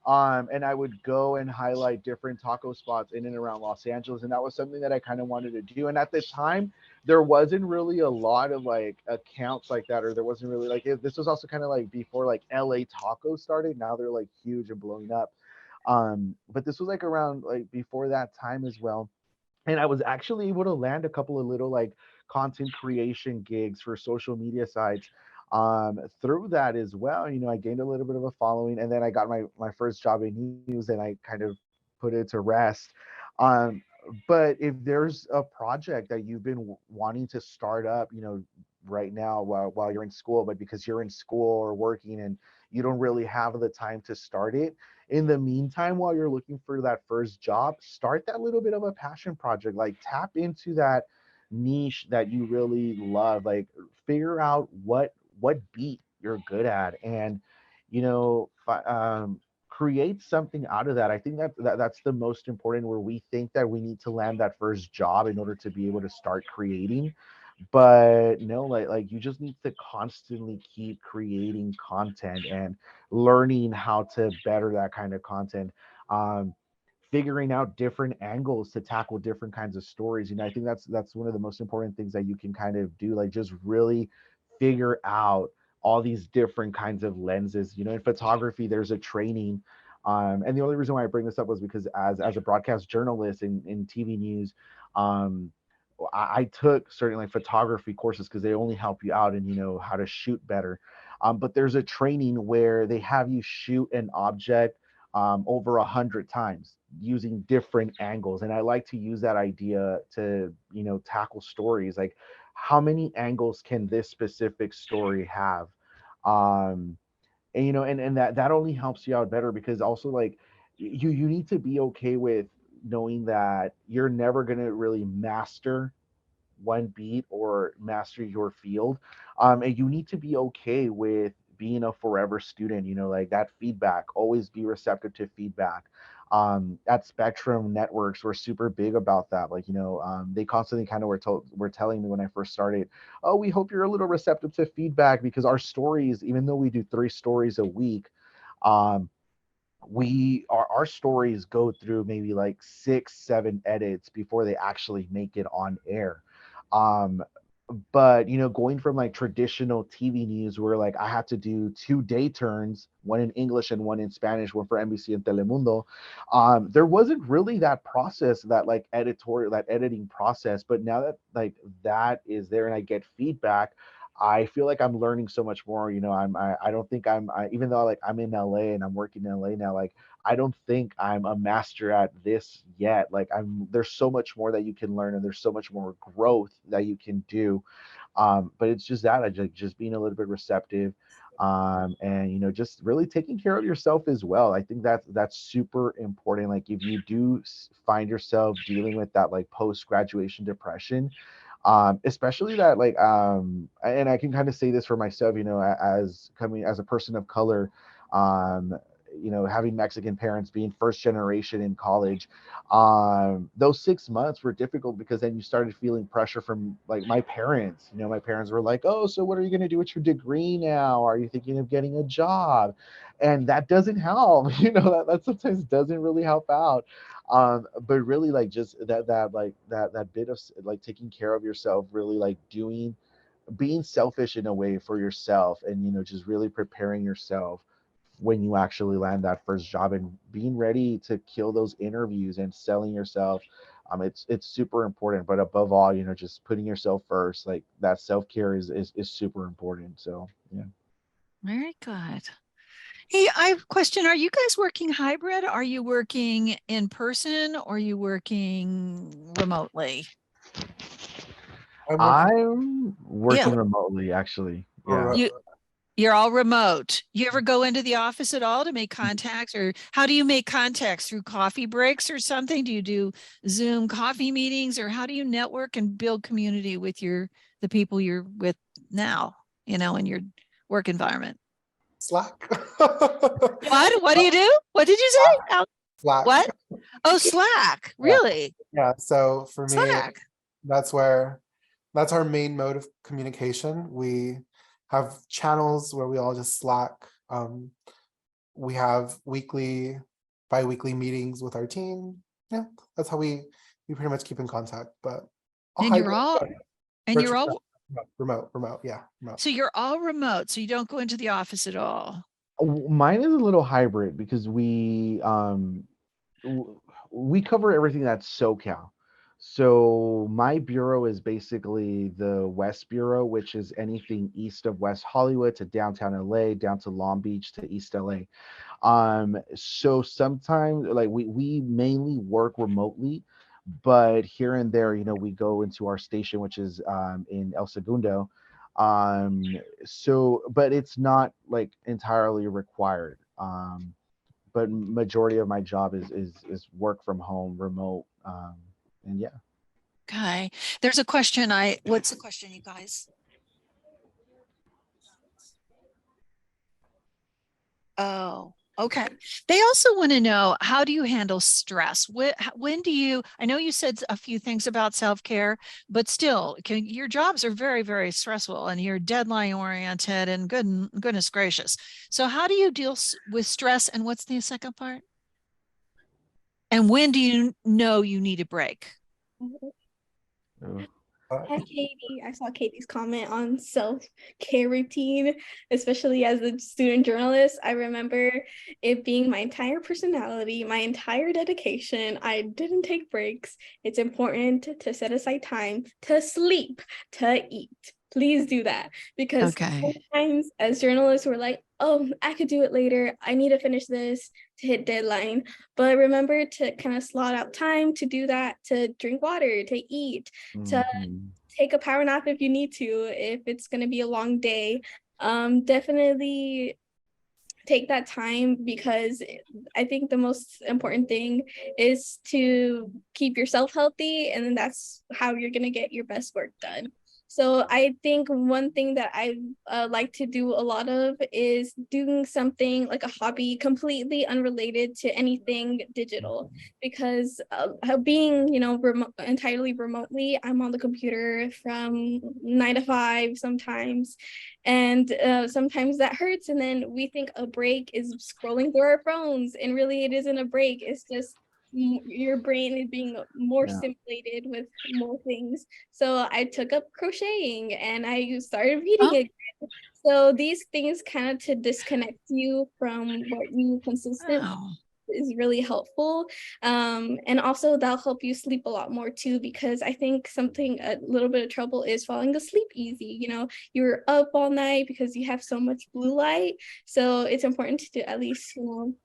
And I would go and highlight different taco spots in and around Los Angeles. And that was something that I kind of wanted to do. And at the time, there wasn't really a lot of like accounts like that, or there wasn't really like this was also kind of like before like LA tacos started. Now they're like huge and blowing up. But this was like around like before that time as well. And I was actually able to land a couple of little like content creation gigs for social media sites through that as well. I gained a little bit of a following, and then I got my first job in news, and I kind of put it to rest. um but if there's a project that you've been wanting to start up, right now while you're in school, but because you're in school or working and you don't really have the time to start it, in the meantime, while you're looking for that first job, start that little bit of a passion project. Like tap into that niche that you really love. Like figure out what beat you're good at, and create something out of that. I think that's the most important, where we think that we need to land that first job in order to be able to start creating. But no, like you just need to constantly keep creating content and learning how to better that kind of content. um Figuring out different angles to tackle different kinds of stories. I think that's one of the most important things that you can kind of do. Like just really figure out all these different kinds of lenses. In photography, there's a training. And the only reason why I bring this up was because as a broadcast journalist in TV news, um, I took certain like photography courses because they only help you out and how to shoot better. But there's a training where they have you shoot an object over 100 times using different angles. And I like to use that idea to tackle stories. Like, how many angles can this specific story have? um and that only helps you out better, because also like you need to be okay with knowing that you're never going to really master one beat or master your field. And you need to be okay with being a forever student. Like that feedback, always be receptive to feedback. At Spectrum Networks, we're super big about that. Like, they constantly kind of were telling me when I first started, oh, we hope you're a little receptive to feedback, because our stories, even though we do 3 stories a week, um, our stories go through maybe like 6-7 edits before they actually make it on air. um but going from like traditional TV news, where like I had to do 2 day turns, one in English and one in Spanish, one for NBC and Telemundo. There wasn't really that process, that like that editing process. But now that like that is there and I get feedback, I feel like I'm learning so much more. I don't think even though like I'm in LA and I'm working in LA now, like I don't think I'm a master at this yet. Like there's so much more that you can learn, and there's so much more growth that you can do. But it's just that I just being a little bit receptive, and just really taking care of yourself as well. I think that's super important. Like if you do find yourself dealing with that like post graduation depression, especially that like and I can kind of say this for myself, as coming as a person of color, um having Mexican parents, being first generation in college. Those 6 months were difficult, because then you started feeling pressure from like my parents. My parents were like, oh, so what are you going to do with your degree now? Are you thinking of getting a job? And that doesn't help. That sometimes doesn't really help out. But really, like just that bit of like taking care of yourself, really like being selfish in a way for yourself, and just really preparing yourself when you actually land that first job, and being ready to kill those interviews and selling yourself. It's super important. But above all, just putting yourself first. Like that self-care is super important. So yeah. Very good. Hey, I have a question. Are you guys working hybrid? Are you working in person, or are you working remotely? I'm working Yeah. remotely, actually. Yeah. You're all remote. You ever go into the office at all to make contacts, or how do you make contacts? Through coffee breaks or something? Do you do Zoom coffee meetings, or how do you network and build community with the people you're with now, in your work environment? Slack. What do you do? What did you say? Slack. What? Oh, Slack. Really? Yeah. So for me, Slack. that's our main mode of communication. We have channels where we all just Slack. We have bi-weekly meetings with our team. Yeah, that's how we pretty much keep in contact. But And you're all remote. Yeah, remote. so you're all remote, so you don't go into the office at all. Mine is a little hybrid because we cover everything that's SoCal. So my bureau is basically the West Bureau, which is anything east of West Hollywood to downtown LA, down to Long Beach to East LA. So sometimes like we mainly work remotely, but here and there, we go into our station, which is in El Segundo. So but it's not like entirely required. But majority of my job is work from home, remote, and yeah. Okay. There's a question. What's the question, you guys? Oh, okay. They also want to know, how do you handle stress? When do you, I know you said a few things about self-care, but still, your jobs are very, very stressful and you're deadline oriented and goodness gracious. So how do you deal with stress? And what's the second part? And when do you know you need a break? Hi, Katie. I saw Katie's comment on self-care routine, especially as a student journalist. I remember it being my entire personality, my entire dedication. I didn't take breaks. It's important to set aside time to sleep, to eat. Please do that, because sometimes as journalists, we're like, oh, I could do it later. I need to finish this to hit deadline. But remember to kind of slot out time to do that, to drink water, to eat, to take a power nap if you need to, if it's going to be a long day. Definitely take that time, because I think the most important thing is to keep yourself healthy, and then that's how you're going to get your best work done. So I think one thing that I like to do a lot of is doing something like a hobby completely unrelated to anything digital, because being, entirely remotely, I'm on the computer from 9 to 5 sometimes. And sometimes that hurts. And then we think a break is scrolling through our phones, and really it isn't a break. It's just your brain is being more stimulated with more things. So I took up crocheting and I started reading again. So these things kind of to disconnect you from what you consistently is really helpful. And also that'll help you sleep a lot more too, because I think a little bit of trouble is falling asleep easy. You're up all night because you have so much blue light. So it's important to at least,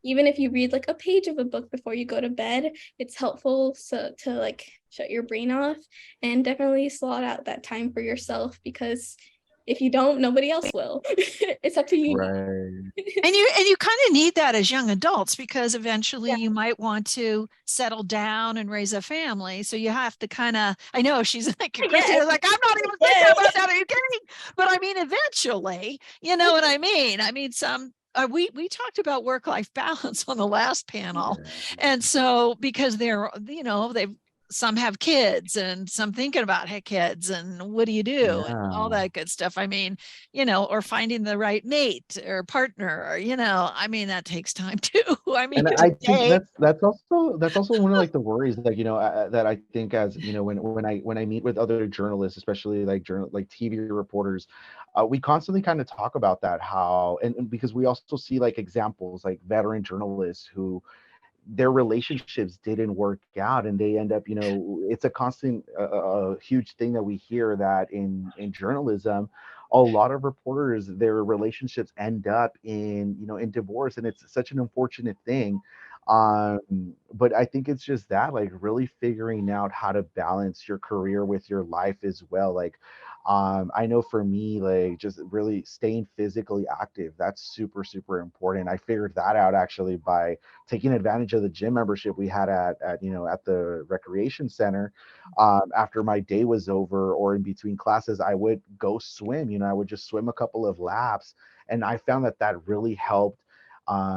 even if you read like a page of a book before you go to bed, it's helpful to like shut your brain off, and definitely slot out that time for yourself, because if you don't, nobody else will. It's up to you. Right. And you kind of need that as young adults, because eventually you might want to settle down and raise a family. So you have to kind of, I know she's like, Christina's like, I'm not even thinking about that. Are you kidding? But I mean, eventually, you know what I mean? I mean, we talked about work-life balance on the last panel. And so, because some have kids and some thinking about kids, and what do you do and all that good stuff. I mean, or finding the right mate or partner, or, I mean, that takes time too. I mean, and I think that's also one of like the worries, like, that I think, as when I meet with other journalists, especially like TV reporters, we constantly kind of talk about that, how and because we also see like examples like veteran journalists who their relationships didn't work out, and they end up, it's a constant huge thing that we hear, that in journalism, a lot of reporters, their relationships end up in divorce, and it's such an unfortunate thing. But I think it's just that, like, really figuring out how to balance your career with your life as well. Like, I know for me, like, just really staying physically active, that's super, super important. I figured that out actually by taking advantage of the gym membership we had at the recreation center. After my day was over or in between classes, I would go swim. I would just swim a couple of laps, and I found that really helped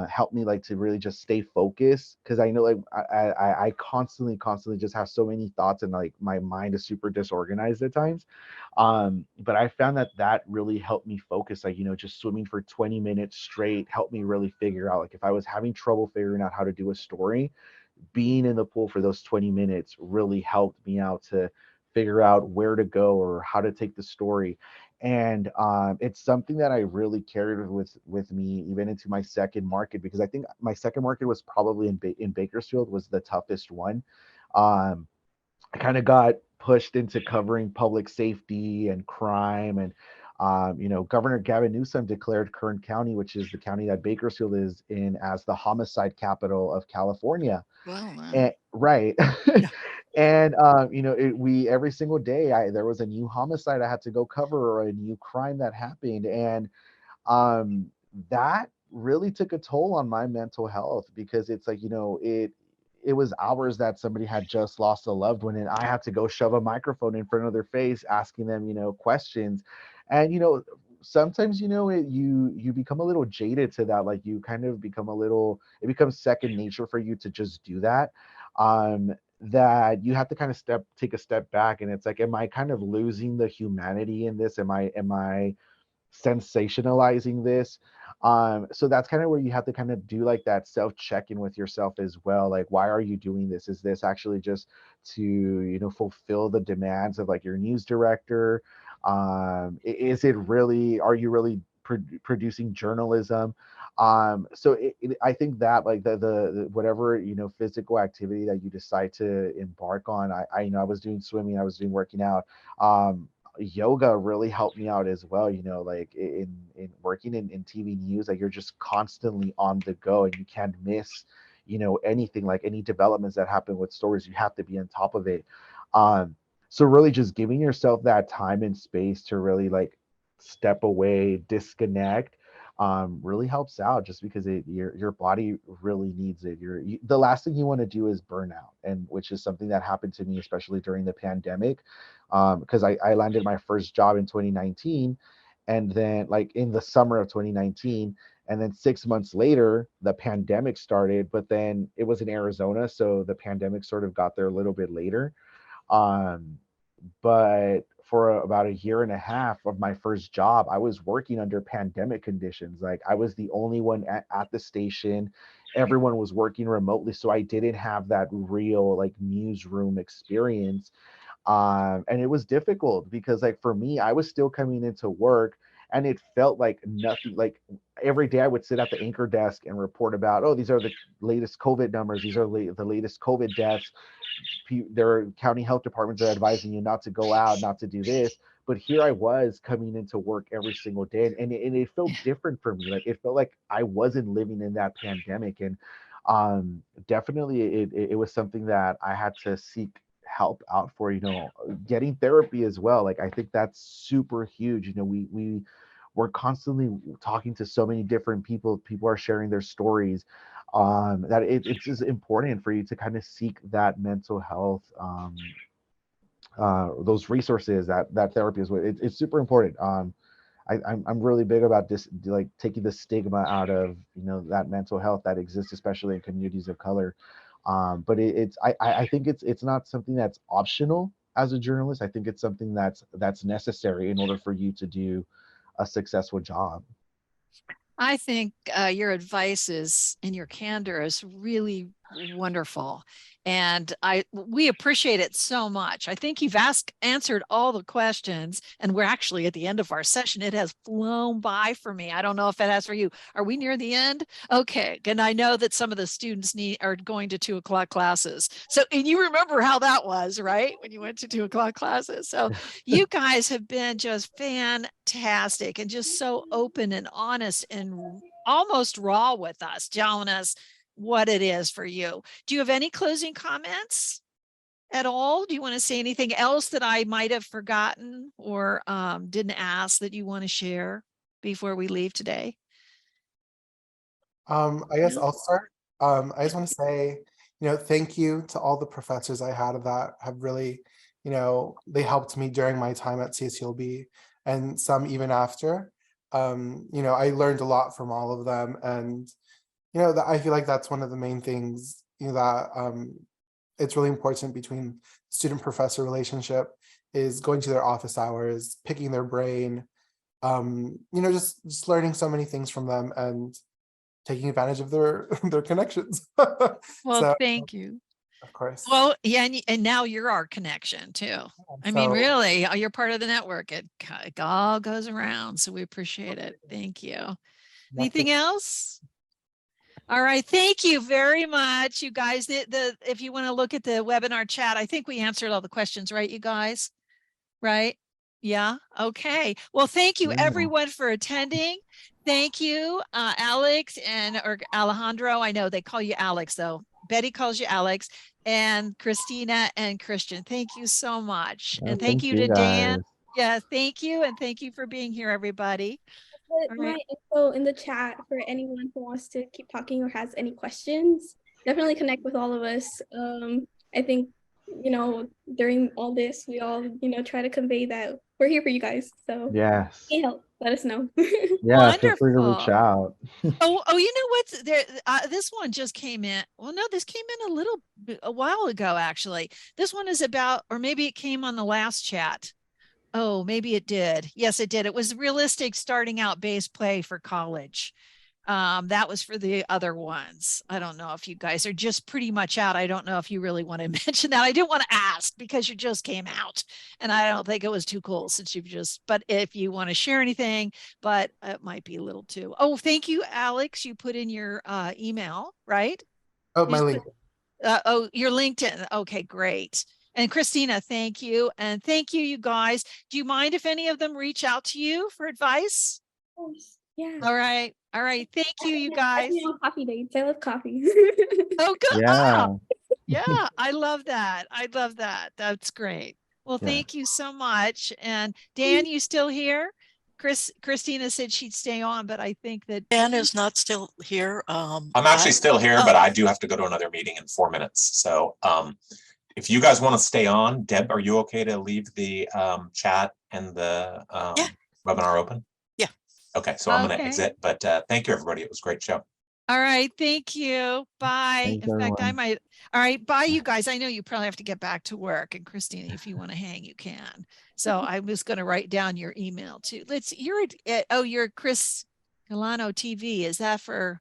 helped me like to really just stay focused, because I know like I constantly just have so many thoughts, and like my mind is super disorganized at times. But I found that really helped me focus, like, just swimming for 20 minutes straight helped me really figure out, like, if I was having trouble figuring out how to do a story, being in the pool for those 20 minutes really helped me out to figure out where to go or how to take the story. And it's something that I really carried with me even into my second market, because I think my second market was probably in Bakersfield was the toughest one. I kind of got pushed into covering public safety and crime, and Governor Gavin Newsom declared Kern County, which is the county that Bakersfield is in, as the homicide capital of California. Well, And, right. yeah. And we every single day there was a new homicide I had to go cover, or a new crime that happened, and that really took a toll on my mental health, because it's like, it was hours that somebody had just lost a loved one, and I had to go shove a microphone in front of their face asking them questions. And sometimes you become a little jaded to that, like you kind of become it becomes second nature for you to just do that. That you have to kind of take a step back, and it's like, am I kind of losing the humanity in this? Am I sensationalizing this? So that's kind of where you have to kind of do like that self check-in with yourself as well. Like, why are you doing this? Is this actually just to fulfill the demands of like your news director? Is it really, are you really producing journalism? So I think that like the whatever physical activity that you decide to embark on, I was doing swimming, I was doing working out. Yoga really helped me out as well, like in working in TV news, like you're just constantly on the go, and you can't miss anything, like any developments that happen with stories, you have to be on top of it. So really just giving yourself that time and space to really like step away, disconnect, really helps out, just because your body really needs it. The last thing you want to do is burn out, and which is something that happened to me, especially during the pandemic, because I landed my first job in 2019, and then like in the summer of 2019, and then 6 months later the pandemic started, but then it was in Arizona, so the pandemic sort of got there a little bit later. um, but for about a year and a half of my first job, I was working under pandemic conditions. Like I was the only one at the station. Everyone was working remotely, so I didn't have that real like newsroom experience. And it was difficult because like for me, I was still coming into work, and it felt like nothing. Like every day I would sit at the anchor desk and report about, oh, these are the latest COVID numbers, these are the latest COVID deaths. Their county health departments are advising you not to go out, not to do this. But here I was coming into work every single day, and it felt different for me. Like it felt like I wasn't living in that pandemic. And definitely it was something that I had to seek help out for, getting therapy as well. Like I think that's super huge. We're constantly talking to so many different people are sharing their stories, that it's just important for you to kind of seek that mental health, those resources, that therapy is what it's super important. I'm really big about this, like taking the stigma out of that mental health that exists, especially in communities of color. But I think it's not something that's optional as a journalist. I think it's something that's necessary in order for you to do a successful job. I think your advice is, and your candor is really wonderful, and we appreciate it so much. I think you've answered all the questions, and we're actually at the end of our session. It has flown by for me. I don't know if it has for you. Are we near the end? Okay, and I know that some of the students are going to 2:00 classes. So, and you remember how that was, right? When you went to 2:00 classes. So you guys have been just fantastic and just so open and honest and almost raw with us, telling us what it is for you. Do you have any closing comments at all? Do you want to say anything else that I might have forgotten or didn't ask that you want to share before we leave today? I guess I'll start. I just want to say, thank you to all the professors I had that have really, they helped me during my time at CSULB, and some even after. I learned a lot from all of them, and that I feel like that's one of the main things, that it's really important between student-professor relationship is going to their office hours, picking their brain, just learning so many things from them and taking advantage of their connections. Well, So, thank you. of course. Well, yeah, and now you're our connection too. I mean, So, really, you're part of the network. It all goes around, so we appreciate it. Thank you. Anything else? All right, thank you very much, you guys. If you want to look at the webinar chat, I think we answered all the questions, right, you guys? Right? Yeah. Okay. Well, thank you everyone for attending. Thank you, Alex or Alejandro. I know they call you Alex though. Betty calls you Alex, and Christina and Christian. Thank you so much. And thank you to Dan. Yeah, thank you. And thank you for being here, everybody. Put my info in the chat for anyone who wants to keep talking or has any questions. Definitely connect with all of us. I think, during all this, we all, try to convey that we're here for you guys. So yes, any help, let us know. Yeah, feel free to reach out. Oh, you know what? This one just came in. Well, no, this came in a while ago, actually. This one is about, or maybe it came on the last chat. Oh, maybe it did. Yes, it did. It was realistic starting out bass play for college. That was for the other ones. I don't know if you guys are just pretty much out. I don't know if you really want to mention that. I didn't want to ask because you just came out and I don't think it was too cool since but if you want to share anything, but it might be a little too. Oh, thank you, Alex. You put in your email, right? Oh, my link. Your LinkedIn. Okay, great. And Christina, thank you. And thank you, you guys. Do you mind if any of them reach out to you for advice? Of course. Yeah. All right. All right. Thank you, you guys. Coffee dates. I love coffee. Oh, good. Yeah. Yeah. I love that. I love that. That's great. Well, thank you so much. And Dan, you still here? Christina said she'd stay on, but I think that Dan is not still here. I'm actually still here, but I do have to go to another meeting in 4 minutes. So if you guys want to stay on, Deb, are you okay to leave the chat and the webinar open? Yeah. Okay, so I'm going to exit, but thank you, everybody. It was a great show. All right. Thank you. Bye. Thanks, In fact, I everyone. might. All right. Bye, you guys. I know you probably have to get back to work. And Christina, if you want to hang, you can. So I was going to write down your email too. You're Chris Galeno TV. Is that for?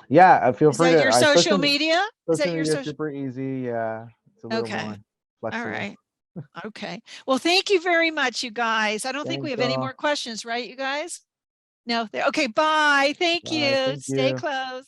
Yeah, feel Is free that to. your social media? Is that your social? Super easy. Yeah, it's a little more flexible. All right. Okay. Well, thank you very much, you guys. I don't think we have any all. more questions, right, you guys? No. Okay. Bye. Thank you. Thank Stay you. close.